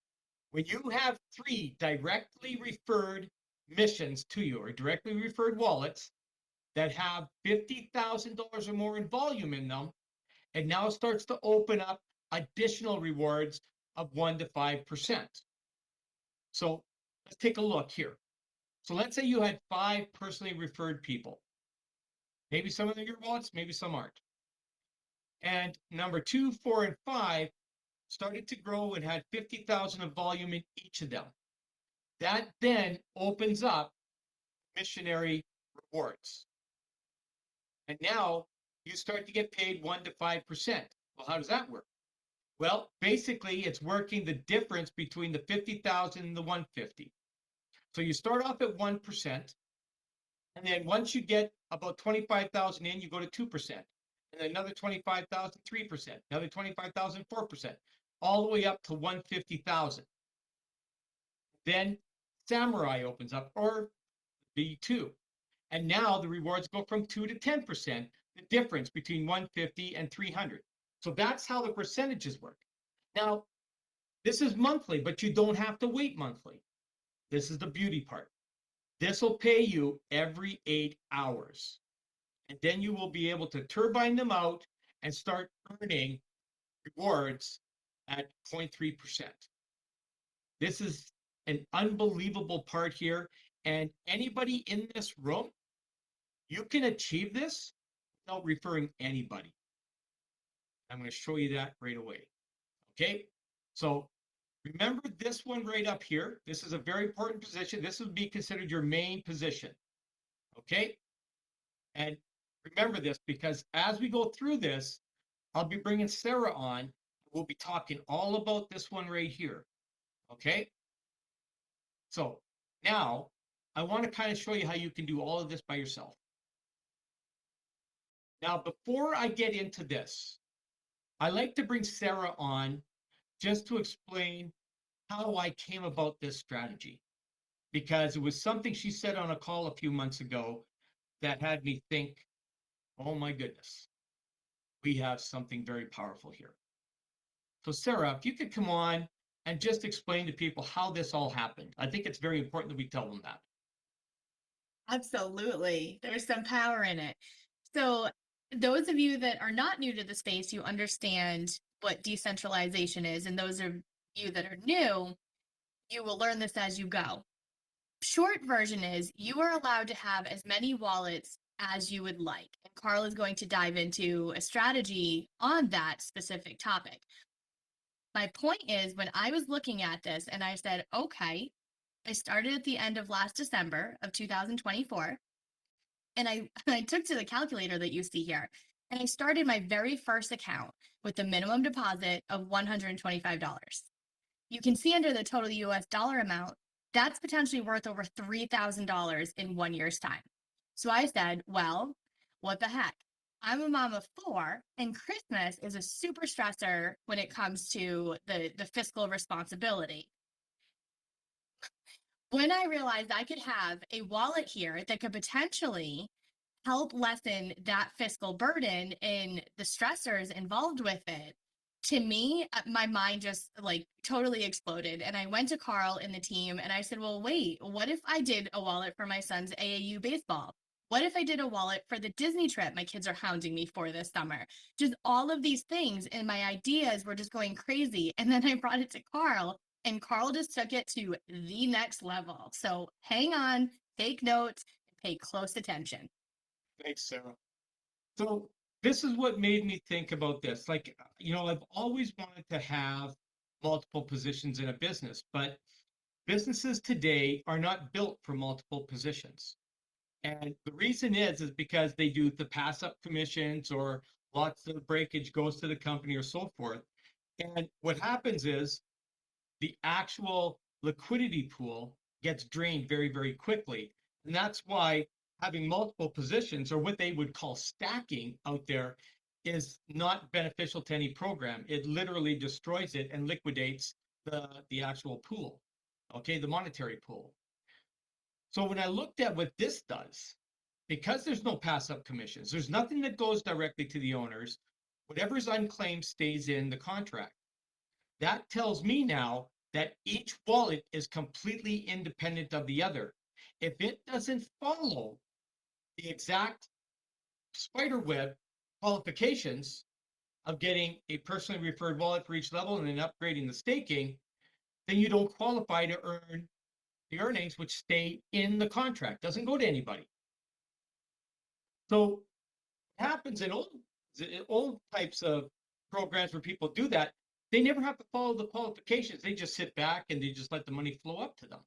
When you have 3 directly referred missions to you, or directly referred wallets that have $50,000 or more in volume in them, it now starts to open up additional rewards of 1 to 5%. So let's take a look here. So let's say you had 5 personally referred people. Maybe some of them are your wallets, maybe some aren't. And number 2, 4, and 5 started to grow and had 50,000 of volume in each of them. That then opens up missionary rewards. And now you start to get paid 1 to 5%. Well, how does that work? Well, basically, it's working the difference between the 50,000 and the 150. So you start off at 1%, and then once you get about 25,000 in, you go to 2%, and then another 25,000, 3%, another 25,000, 4%, all the way up to 150,000. Then Samurai opens up, or B2. And now the rewards go from 2 to 10%, the difference between 150 and 300. So that's how the percentages work. Now, this is monthly, but you don't have to wait monthly. This is the beauty part. This will pay you every 8 hours. And then you will be able to turbine them out and start earning rewards at 0.3%. This is an unbelievable part here. And anybody in this room, you can achieve this without referring anybody. I'm going to show you that right away. Okay, so remember this one right up here. This is a very important position. This would be considered your main position. Okay, and remember this, because as we go through this, I'll be bringing Sarah on. We'll be talking all about this one right here. Okay, So now I want to kind of show you how you can do all of this by yourself. Now, before I get into this, I like to bring Sarah on just to explain how I came about this strategy, because it was something she said on a call a few months ago that had me think, oh my goodness, we have something very powerful here. So Sarah, if you could come on and just explain to people how this all happened. I think it's very important that we tell them that. Absolutely. There's some power in it. So, those of you that are not new to the space, you understand what decentralization is. And those of you that are new, you will learn this as you go. Short version is you are allowed to have as many wallets as you would like. And Carl is going to dive into a strategy on that specific topic. My point is, when I was looking at this and I said, okay, I started at the end of last December of 2024. And I took to the calculator that you see here. And I started my very first account with the minimum deposit of $125. You can see under the total US dollar amount, that's potentially worth over $3,000 in 1 year's time. So I said, well, what the heck? I'm a mom of 4, and Christmas is a super stressor when it comes to the fiscal responsibility. When I realized I could have a wallet here that could potentially help lessen that fiscal burden and the stressors involved with it, to me, my mind just like totally exploded. And I went to Carl and the team and I said, well, wait, what if I did a wallet for my son's AAU baseball? What if I did a wallet for the Disney trip my kids are hounding me for this summer? Just all of these things, and my ideas were just going crazy. And then I brought it to Carl, and Carl just took it to the next level. So hang on, take notes, and pay close attention. Thanks, Sarah. So this is what made me think about this. Like, I've always wanted to have multiple positions in a business, but businesses today are not built for multiple positions. And the reason is because they do the pass up commissions, or lots of breakage goes to the company or so forth. And what happens is the actual liquidity pool gets drained very, very quickly. And that's why having multiple positions, or what they would call stacking out there, is not beneficial to any program. It literally destroys it and liquidates the actual pool, okay, the monetary pool. So when I looked at what this does, because there's no pass-up commissions, there's nothing that goes directly to the owners. Whatever's unclaimed stays in the contract. That tells me now that each wallet is completely independent of the other. If it doesn't follow the exact spiderweb qualifications of getting a personally referred wallet for each level and then upgrading the staking, then you don't qualify to earn the earnings, which stay in the contract, doesn't go to anybody. So it happens in old types of programs where people do that. They never have to follow the qualifications. They just sit back and they just let the money flow up to them.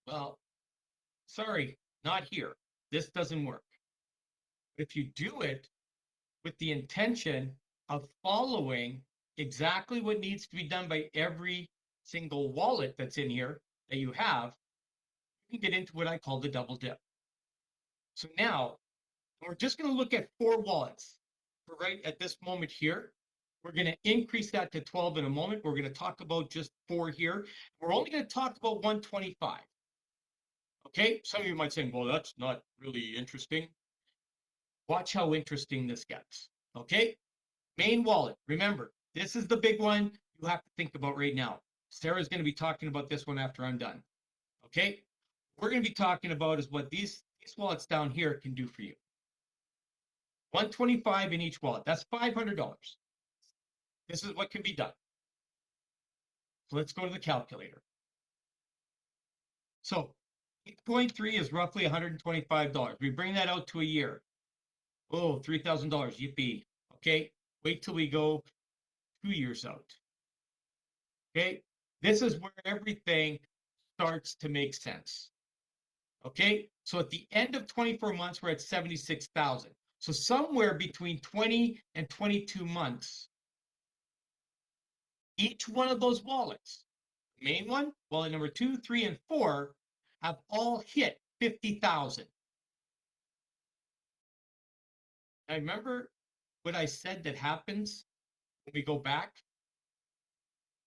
Well, sorry, not here. This doesn't work. If you do it with the intention of following exactly what needs to be done by every single wallet that's in here that you have, you can get into what I call the double dip. So now we're just going to look at 4 wallets for right at this moment here. We're going to increase that to 12 in a moment. We're going to talk about just 4 here. We're only going to talk about 125. Okay, some of you might say, well, that's not really interesting. Watch how interesting this gets. Okay, main wallet. Remember, this is the big one you have to think about right now. Sarah's going to be talking about this one after I'm done. Okay, we're going to be talking about is what these wallets down here can do for you. 125 in each wallet. That's $500. This is what can be done. So let's go to the calculator. So 8.3 is roughly $125. We bring that out to a year. Oh, $3,000, yippee. Okay, wait till we go 2 years out. Okay, this is where everything starts to make sense. Okay, so at the end of 24 months, we're at 76,000. So somewhere between 20 and 22 months, each one of those wallets, main one, wallet number 2, 3, and 4 have all hit 50,000. I remember what I said that happens when we go back,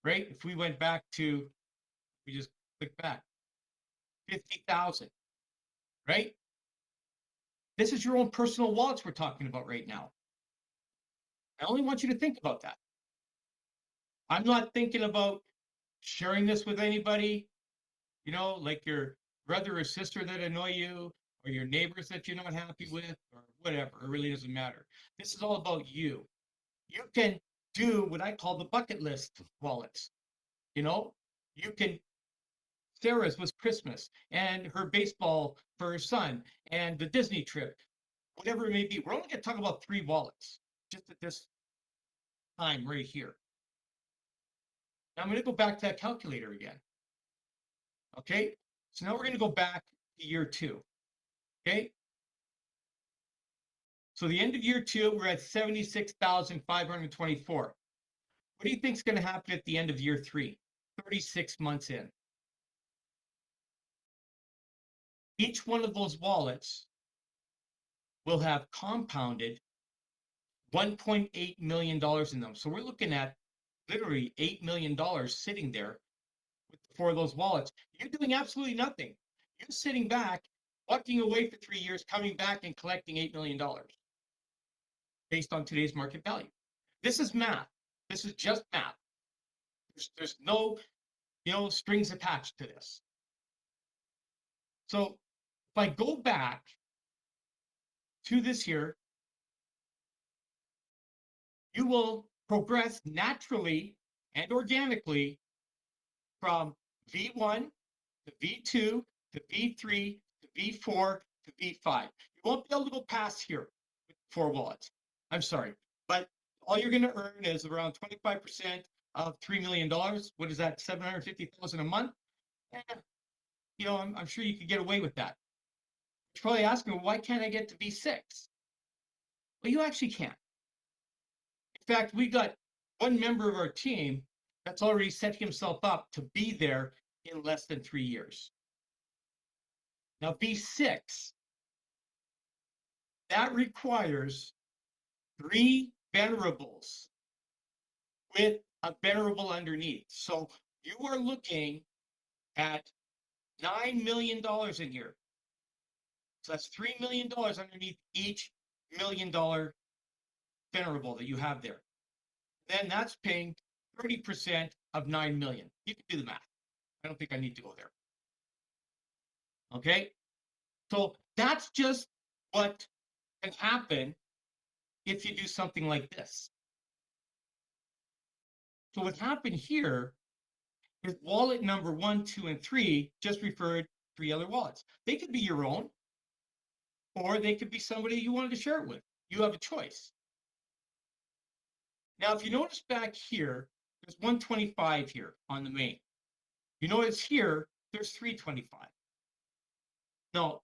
right? If we went back to, we just click back, 50,000, right? This is your own personal wallets we're talking about right now. I only want you to think about that. I'm not thinking about sharing this with anybody, you know, like your brother or sister that annoy you, or your neighbors that you're not happy with, or whatever. It really doesn't matter. This is all about you. You can do what I call the bucket list wallets. You know, you can, Sarah's was Christmas and her baseball for her son and the Disney trip, whatever it may be. We're only going to talk about 3 wallets just at this time right here. Now I'm going to go back to that calculator again. Okay, so now we're going to go back to year 2. Okay, so the end of year 2, we're at 76,524. What do you think is going to happen at the end of year 3, 36 months in? Each one of those wallets will have compounded $1.8 million in them. So we're looking at literally $8 million sitting there with 4 of those wallets. You're doing absolutely nothing. You're sitting back, walking away for 3 years, coming back and collecting $8 million based on today's market value. This is math. This is just math. There's no, strings attached to this. So if I go back to this here, you will progress naturally and organically from V1 to V2 to V3 to V4 to V5. You won't be able to go past here with 4 wallets. I'm sorry, but all you're going to earn is around 25% of $3 million. What is that? 750,000 a month? I'm sure you could get away with that. You're probably asking, well, why can't I get to V6? Well, you actually can. In fact, we got one member of our team that's already set himself up to be there in less than 3 years. Now, V6, that requires 3 venerables with a venerable underneath. So you are looking at $9 million in here. So that's $3 million underneath each $1 million venerable that you have there. Then that's paying 30% of 9 million. You can do the math. I don't think I need to go there. Okay? So that's just what can happen if you do something like this. So what happened here is wallet number 1, 2, and 3 just referred 3 other wallets. They could be your own, or they could be somebody you wanted to share it with. You have a choice. Now, if you notice back here, there's 125 here on the main. You notice here, there's 325. Now,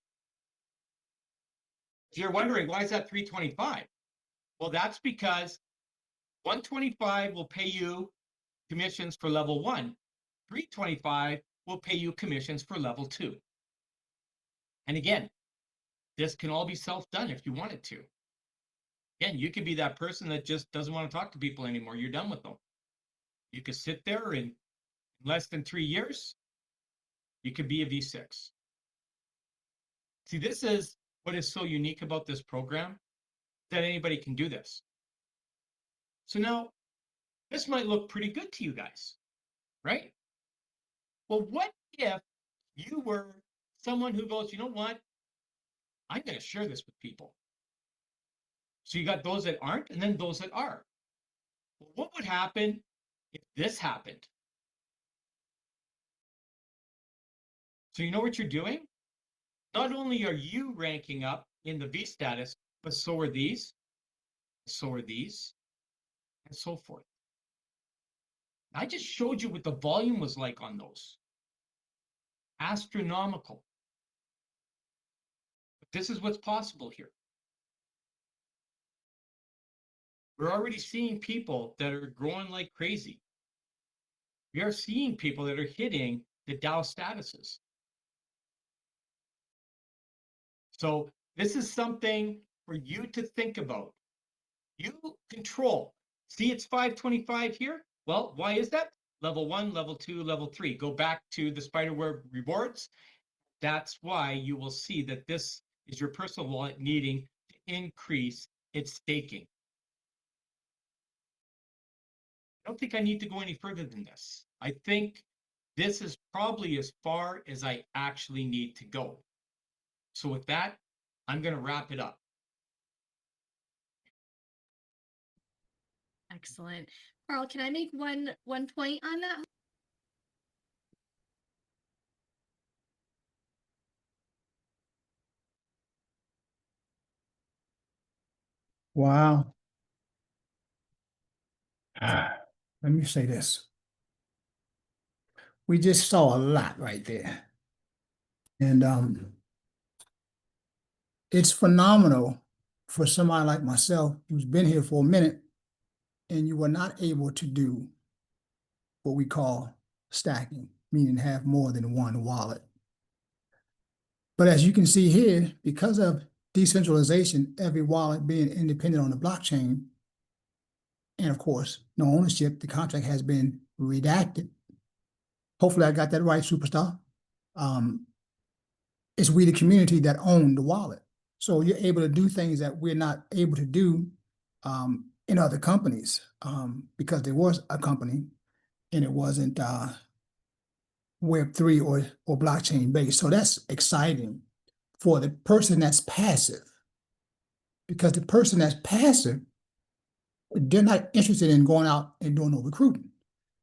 if you're wondering, why is that 325? Well, that's because 125 will pay you commissions for level 1. 325 will pay you commissions for level 2. And again, this can all be self-done if you wanted to. Again, you could be that person that just doesn't want to talk to people anymore. You're done with them. You could sit there in less than 3 years, you could be a V6. See, this is what is so unique about this program, that anybody can do this. So now, this might look pretty good to you guys, right? Well, what if you were someone who goes, you know what? I'm going to share this with people. So you got those that aren't, and then those that are. Well, what would happen if this happened? So you know what you're doing? Not only are you ranking up in the V status, but so are these, so are these, and so forth. I just showed you what the volume was like on those. Astronomical. But this is what's possible here. We're already seeing people that are growing like crazy. we are seeing people that are hitting the DAO statuses. So this is something for you to think about. You control. See, it's 525 here. Well, why is that? Level 1, level 2, level 3. Go back to the spiderweb rewards. That's why you will see that this is your personal wallet needing to increase its staking. I don't think I need to go any further than this. I think this is probably as far as I actually need to go. So with that, I'm going to wrap it up. Excellent. Carl, can I make one point on that? Wow. Let me say this. We just saw a lot right there. And it's phenomenal for somebody like myself who's been here for a minute and you were not able to do what we call stacking, meaning have more than one wallet. But as you can see here, because of decentralization, every wallet being independent on the blockchain, and of course, no ownership, the contract has been redacted. Hopefully I got that right, superstar. It's we, the community, that own the wallet. So you're able to do things that we're not able to do in other companies because there was a company and it wasn't Web3 or blockchain based. So that's exciting for the person that's passive, because the person that's passive, they're not interested in going out and doing no recruiting.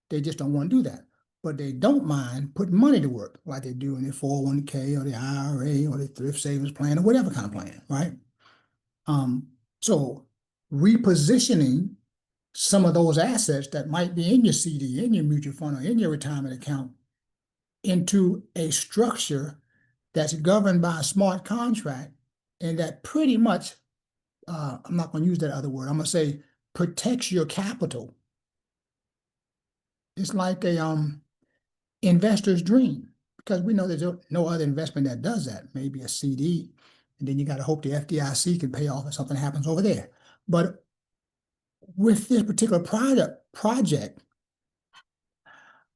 They just don't want to do that. But they don't mind putting money to work like they do in their 401k or the IRA or the thrift savings plan or whatever kind of plan, right? So repositioning some of those assets that might be in your CD, in your mutual fund, or in your retirement account into a structure that's governed by a smart contract and that pretty much, I'm not going to use that other word, I'm going to say protects your capital. It's like a investor's dream, because we know there's no other investment that does that. Maybe a CD, and then you got to hope the FDIC can pay off if something happens over there. But with this particular project,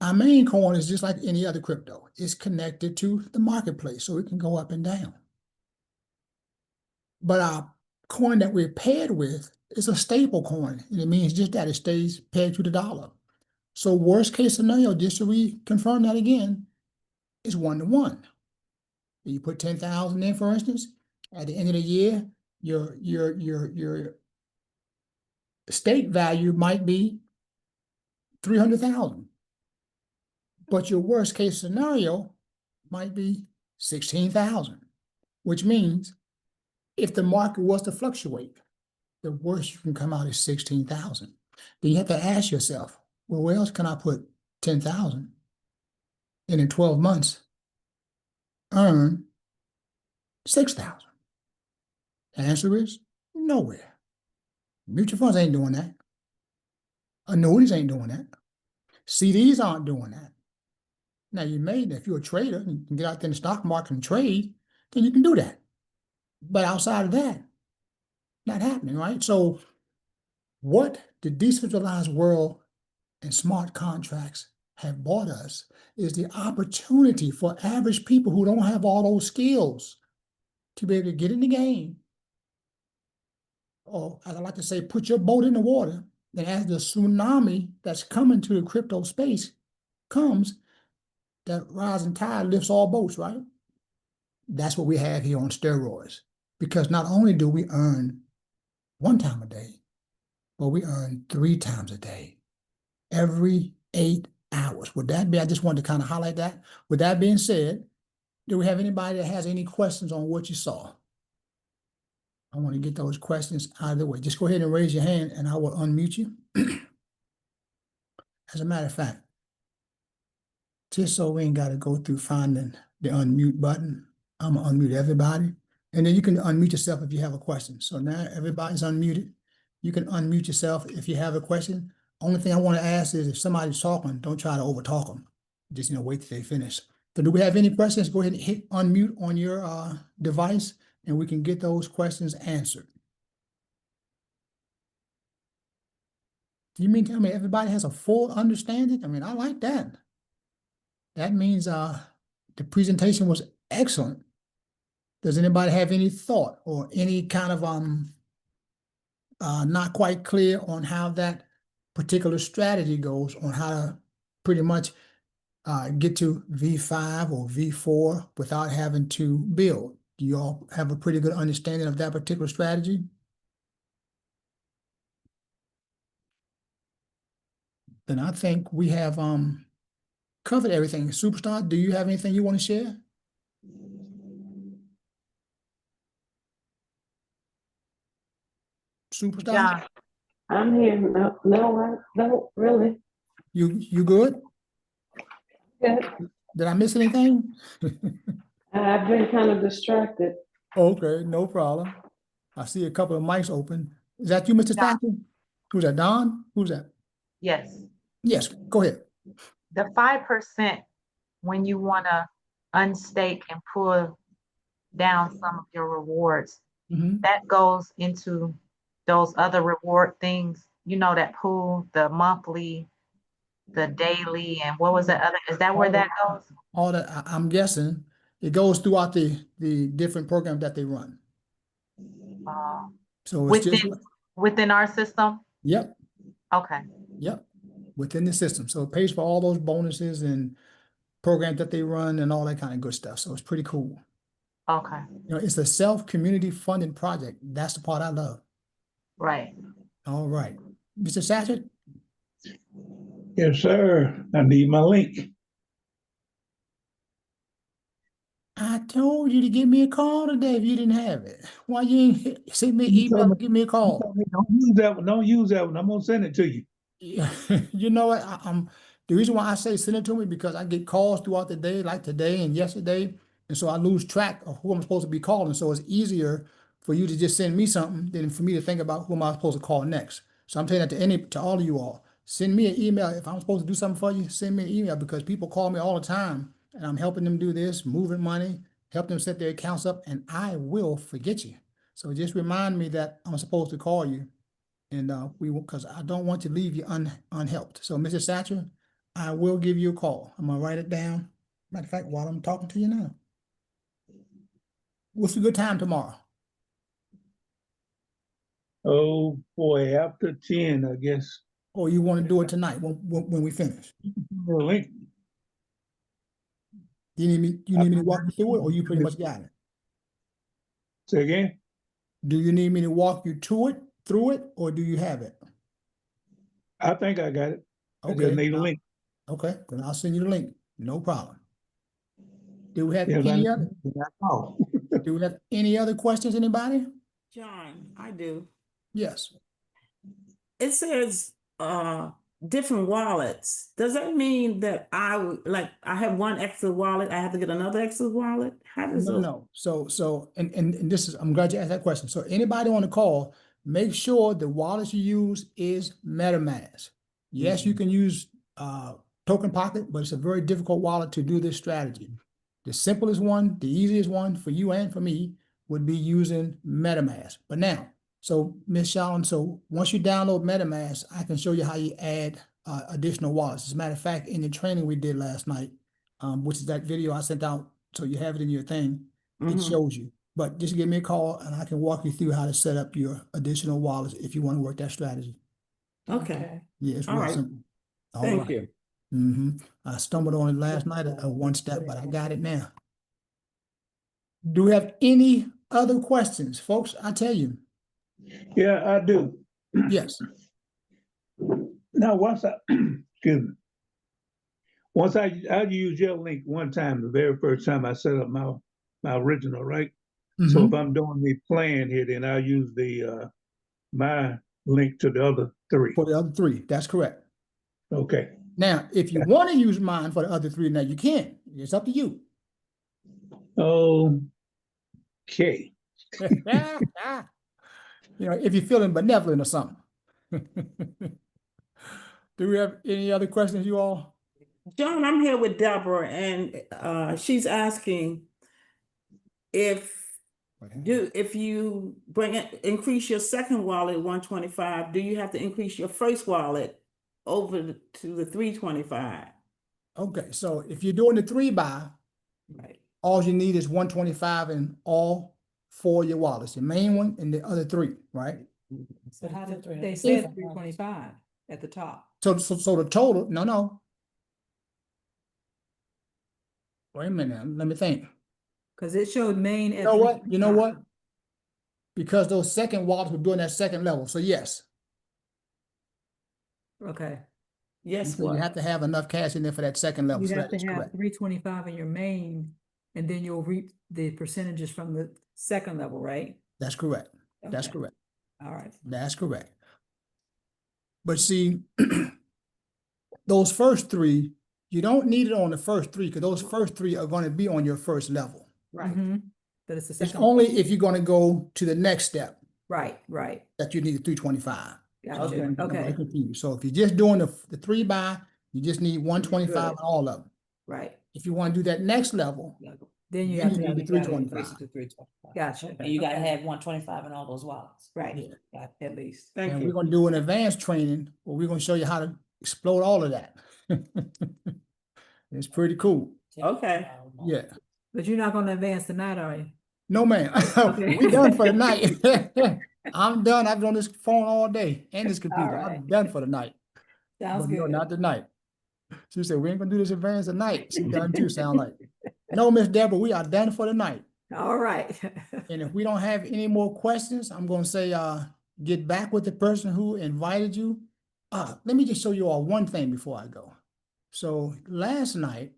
our main coin is just like any other crypto. It's connected to the marketplace, so it can go up and down. But our coin that we're paired with is a stable coin, and it means just that it stays pegged to the dollar. So worst case scenario, just to reconfirm that again, is 1-to-1. You put 10,000 in, for instance, at the end of the year, your stake value might be 300,000. But your worst case scenario might be 16,000, which means if the market was to fluctuate, the worst you can come out is 16,000. Then you have to ask yourself, well, where else can I put 10,000 and in 12 months earn 6,000? The answer is nowhere. Mutual funds ain't doing that. Annuities ain't doing that. CDs aren't doing that. Now, if you're a trader and you can get out there in the stock market and trade, then you can do that. But outside of that, not happening, right? So what the decentralized world and smart contracts have brought us is the opportunity for average people who don't have all those skills to be able to get in the game, or as I like to say, put your boat in the water, and as the tsunami that's coming to the crypto space comes, that rising tide lifts all boats, right? That's what we have here on steroids. Because not only do we earn 1 time a day, but we earn 3 times a day, every 8 hours. I just wanted to kind of highlight that. With that being said, do we have anybody that has any questions on what you saw? I want to get those questions out of the way. Just go ahead and raise your hand and I will unmute you. As a matter of fact, just so we ain't got to go through finding the unmute button, I'm going to unmute everybody. And then you can unmute yourself if you have a question. So now everybody's unmuted. You can unmute yourself if you have a question. Only thing I want to ask is if somebody's talking, don't try to overtalk them. Just, wait till they finish. So do we have any questions? Go ahead and hit unmute on your device and we can get those questions answered. Do you mean tell me everybody has a full understanding? I mean, I like that. That means the presentation was excellent. Does anybody have any thought or any kind of not quite clear on how that particular strategy goes, on how to pretty much get to V5 or V4 without having to build? Do you all have a pretty good understanding of that particular strategy? Then I think we have covered everything. Superstar, do you have anything you want to share? Superstar? Yeah, I'm here. No, really. You good? Good. Did I miss anything? I've been kind of distracted. Okay, no problem. I see a couple of mics open. Is that you, Mr. Yeah. Thacker? Who's that, Don? Who's that? Yes. Yes, go ahead. The 5% when you want to unstake and pull down some of your rewards, Mhm. that goes into those other reward things. You know, that pool, the monthly, the daily, and what was the other? Is that where that goes? All that, I'm guessing, it goes throughout the different programs that they run. Uh, So it's just, within our system? yep, Okay. yep, within the system. So it pays for all those bonuses and programs that they run and all that kind of good stuff. So it's pretty cool. Okay. It's a self-community funded project. That's the part I love. Right. All right. Mr. Satchett? Yes, sir. I need my link. I told you to give me a call today if you didn't have it. Why you ain't send me an You told email me- and give me a call? Don't use that one. Don't use that one. I'm gonna send it to you. Yeah, you know what? I'm the reason why I say send it to me because I get calls throughout the day, like today and yesterday, and so I lose track of who I'm supposed to be calling. So it's easier for you to just send me something than for me to think about who am I supposed to call next. So I'm saying that to all of you all, send me an email if I'm supposed to do something for you. Send me an email because people call me all the time, and I'm helping them do this, moving money, help them set their accounts up, and I will forget you. So just remind me that I'm supposed to call you. And we will, because I don't want to leave you unhelped. So, Mrs. Satcher, I will give you a call. I'm gonna write it down. Matter of fact, while I'm talking to you now. What's a good time tomorrow? Oh boy, after 10, I guess. Or you want to do it tonight when we finish? The link. You need me to walk you through it, or you pretty much got it? Say again? Do you need me to walk you through it, or do you have it? I think I got it. I Okay. just need a link. Okay, then I'll send you the link. No problem. Do we have Yes, any other? Oh. Do we have any other questions? Anybody? John, I do. Yes. It says different wallets. Does that mean that I have one extra wallet, I have to get another extra wallet? How does those? No. So and this is, I'm glad you asked that question. So anybody on the call, make sure the wallet you use is MetaMask. Yes, you can use Token Pocket, but it's a very difficult wallet to do this strategy. The simplest one, the easiest one for you and for me would be using MetaMask. But now, so Ms. Shalin, so once you download MetaMask, I can show you how you add additional wallets. As a matter of fact, in the training we did last night, which is that video I sent out, so you have it in your thing, it shows you. But just give me a call and I can walk you through how to set up your additional wallets if you want to work that strategy. Okay. Yeah, it's All real right. simple. All Thank right. you. I stumbled on it last night at one step, but I got it now. Do we have any other questions, folks? I tell you. Yeah, I do. Yes. Now, once I, excuse me. Once I used your link one time, the very first time I set up my original, right? So if I'm doing the plan here, then I'll use the my link to the other three. For the other three, that's correct. Okay. Now, if you want to use mine for the other three, now you can. It's up to you. Okay. If you're feeling benevolent or something. Do we have any other questions, you all? John, I'm here with Deborah, and she's asking if you increase your second wallet 125, do you have to increase your first wallet over to the 325? Okay, so if you're doing the 3-buy, Right. all you need is 125 in all 4 of your wallets, your main one and the other 3, right? So how did they said 325 at the top? So the total, no. Wait a minute, let me think. Because it showed main at You know what? 325. You know what? Because those second wallets were doing that second level, so yes. Okay. Yes, So you have to have enough cash in there for that second level, You so have that to is have correct. 325 in your main, and then you'll reap the percentages from the second level, right? That's correct. That's Okay. correct. All right. That's correct. But see, those first 3, you don't need it on the first 3 because those first 3 are going to be on your first level. Right. But it's the It's second. only if you're going to go to the next step Right. that you need a 325. Gotcha. Don't Okay. get confused. So if you're just doing the 3-buy, you just need 125 in all of them. Right. If you want to do that next level, Then you then have you to need the 325. Gotcha. And you gotta Okay. have 125 in all those wallets. Right. Yeah. At least. Thank And you. we're going to do an advanced training where we're going to show you how to explode all of that. It's pretty cool. Okay. Yeah. But you're not going to advance tonight, are you? No, man. Okay. We done for the night. I'm done. I've been on this phone all day and this computer. right. I'm done for the night. Sounds But no, good. not tonight. She said, we ain't gonna do this advance tonight. She done too, sound like. No, Miss Deborah, we are done for the night. All right. And if we don't have any more questions, I'm gonna say, get back with the person who invited you. Let me just show you all one thing before I go. So last night,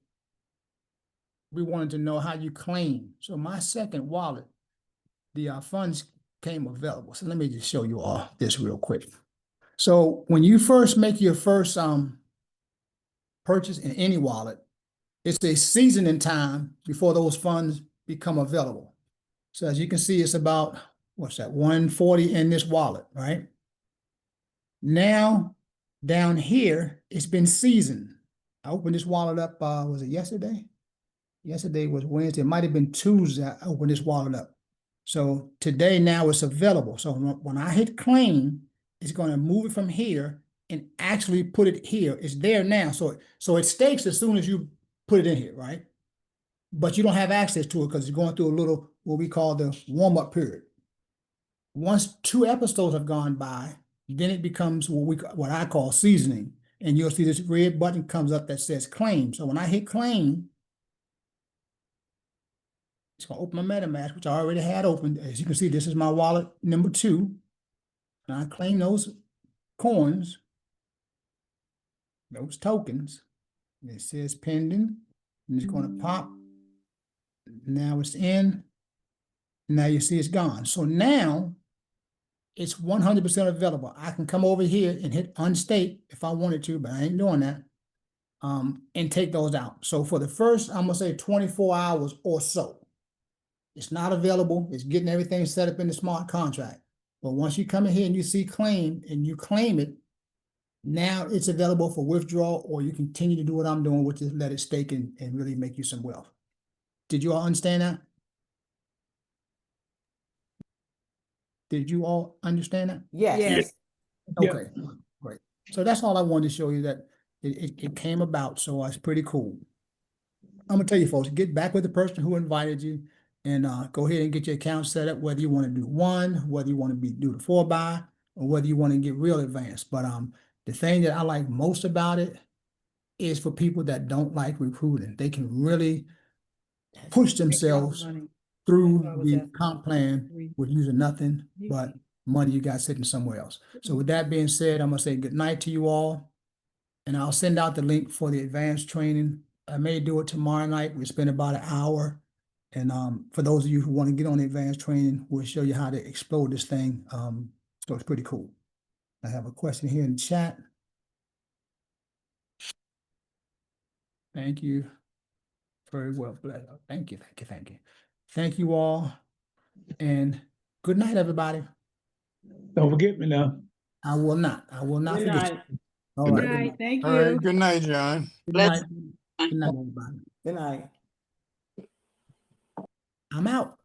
we wanted to know how you claim. So my second wallet, the funds came available. So let me just show you all this real quick. So when you first make your first purchase in any wallet, it's a seasoning time before those funds become available. So as you can see, it's about, what's that, 140 in this wallet, right? Now, down here, it's been seasoned. I opened this wallet up, was it yesterday? Yesterday was Wednesday, it might have been Tuesday, I opened this wallet up. So today, now it's available. So when I hit claim, it's gonna move it from here and actually put it here. It's there now. So it stakes as soon as you put it in here, right? But you don't have access to it because it's going through a little, what we call the warm-up period. Once 2 episodes have gone by, then it becomes what I call seasoning. And you'll see this red button comes up that says claim. So when I hit claim, it's gonna open my MetaMask, which I already had opened. As you can see, this is my wallet number 2. And I claim those coins, those tokens. It says pending, and it's gonna pop. Now it's in. Now you see it's gone. So now it's 100% available. I can come over here and hit unstake if I wanted to, but I ain't doing that. And take those out. So for the first, I'm gonna say 24 hours or so, it's not available. It's getting everything set up in the smart contract. But once you come in here and you see claim and you claim it, now it's available for withdrawal, or you continue to do what I'm doing, which is let it stake and really make you some wealth. Did you all understand that? Did you all understand that? Yes. Yes. Yeah. Okay, great. So that's all I wanted to show you, that it came about, so it's pretty cool. I'm gonna tell you folks, get back with the person who invited you and go ahead and get your account set up, whether you want to do 1, whether you want to do the 4-buy, or whether you want to get real advanced. But the thing that I like most about it is for people that don't like recruiting. They can really push themselves through the comp plan with using nothing but money you got sitting somewhere else. So with that being said, I'm gonna say good night to you all. And I'll send out the link for the advanced training. I may do it tomorrow night. We spend about an hour. And for those of you who want to get on the advanced training, we'll show you how to explode this thing. So it's pretty cool. I have a question here in the chat. Thank you. Very well. Thank you, thank you, thank you. Thank you all. And good night, everybody. Don't forget me now. I will not Good forget night. you. All Good right. night, thank All right, you. good night, John. Good night. Good night, everybody. Good night. I'm out.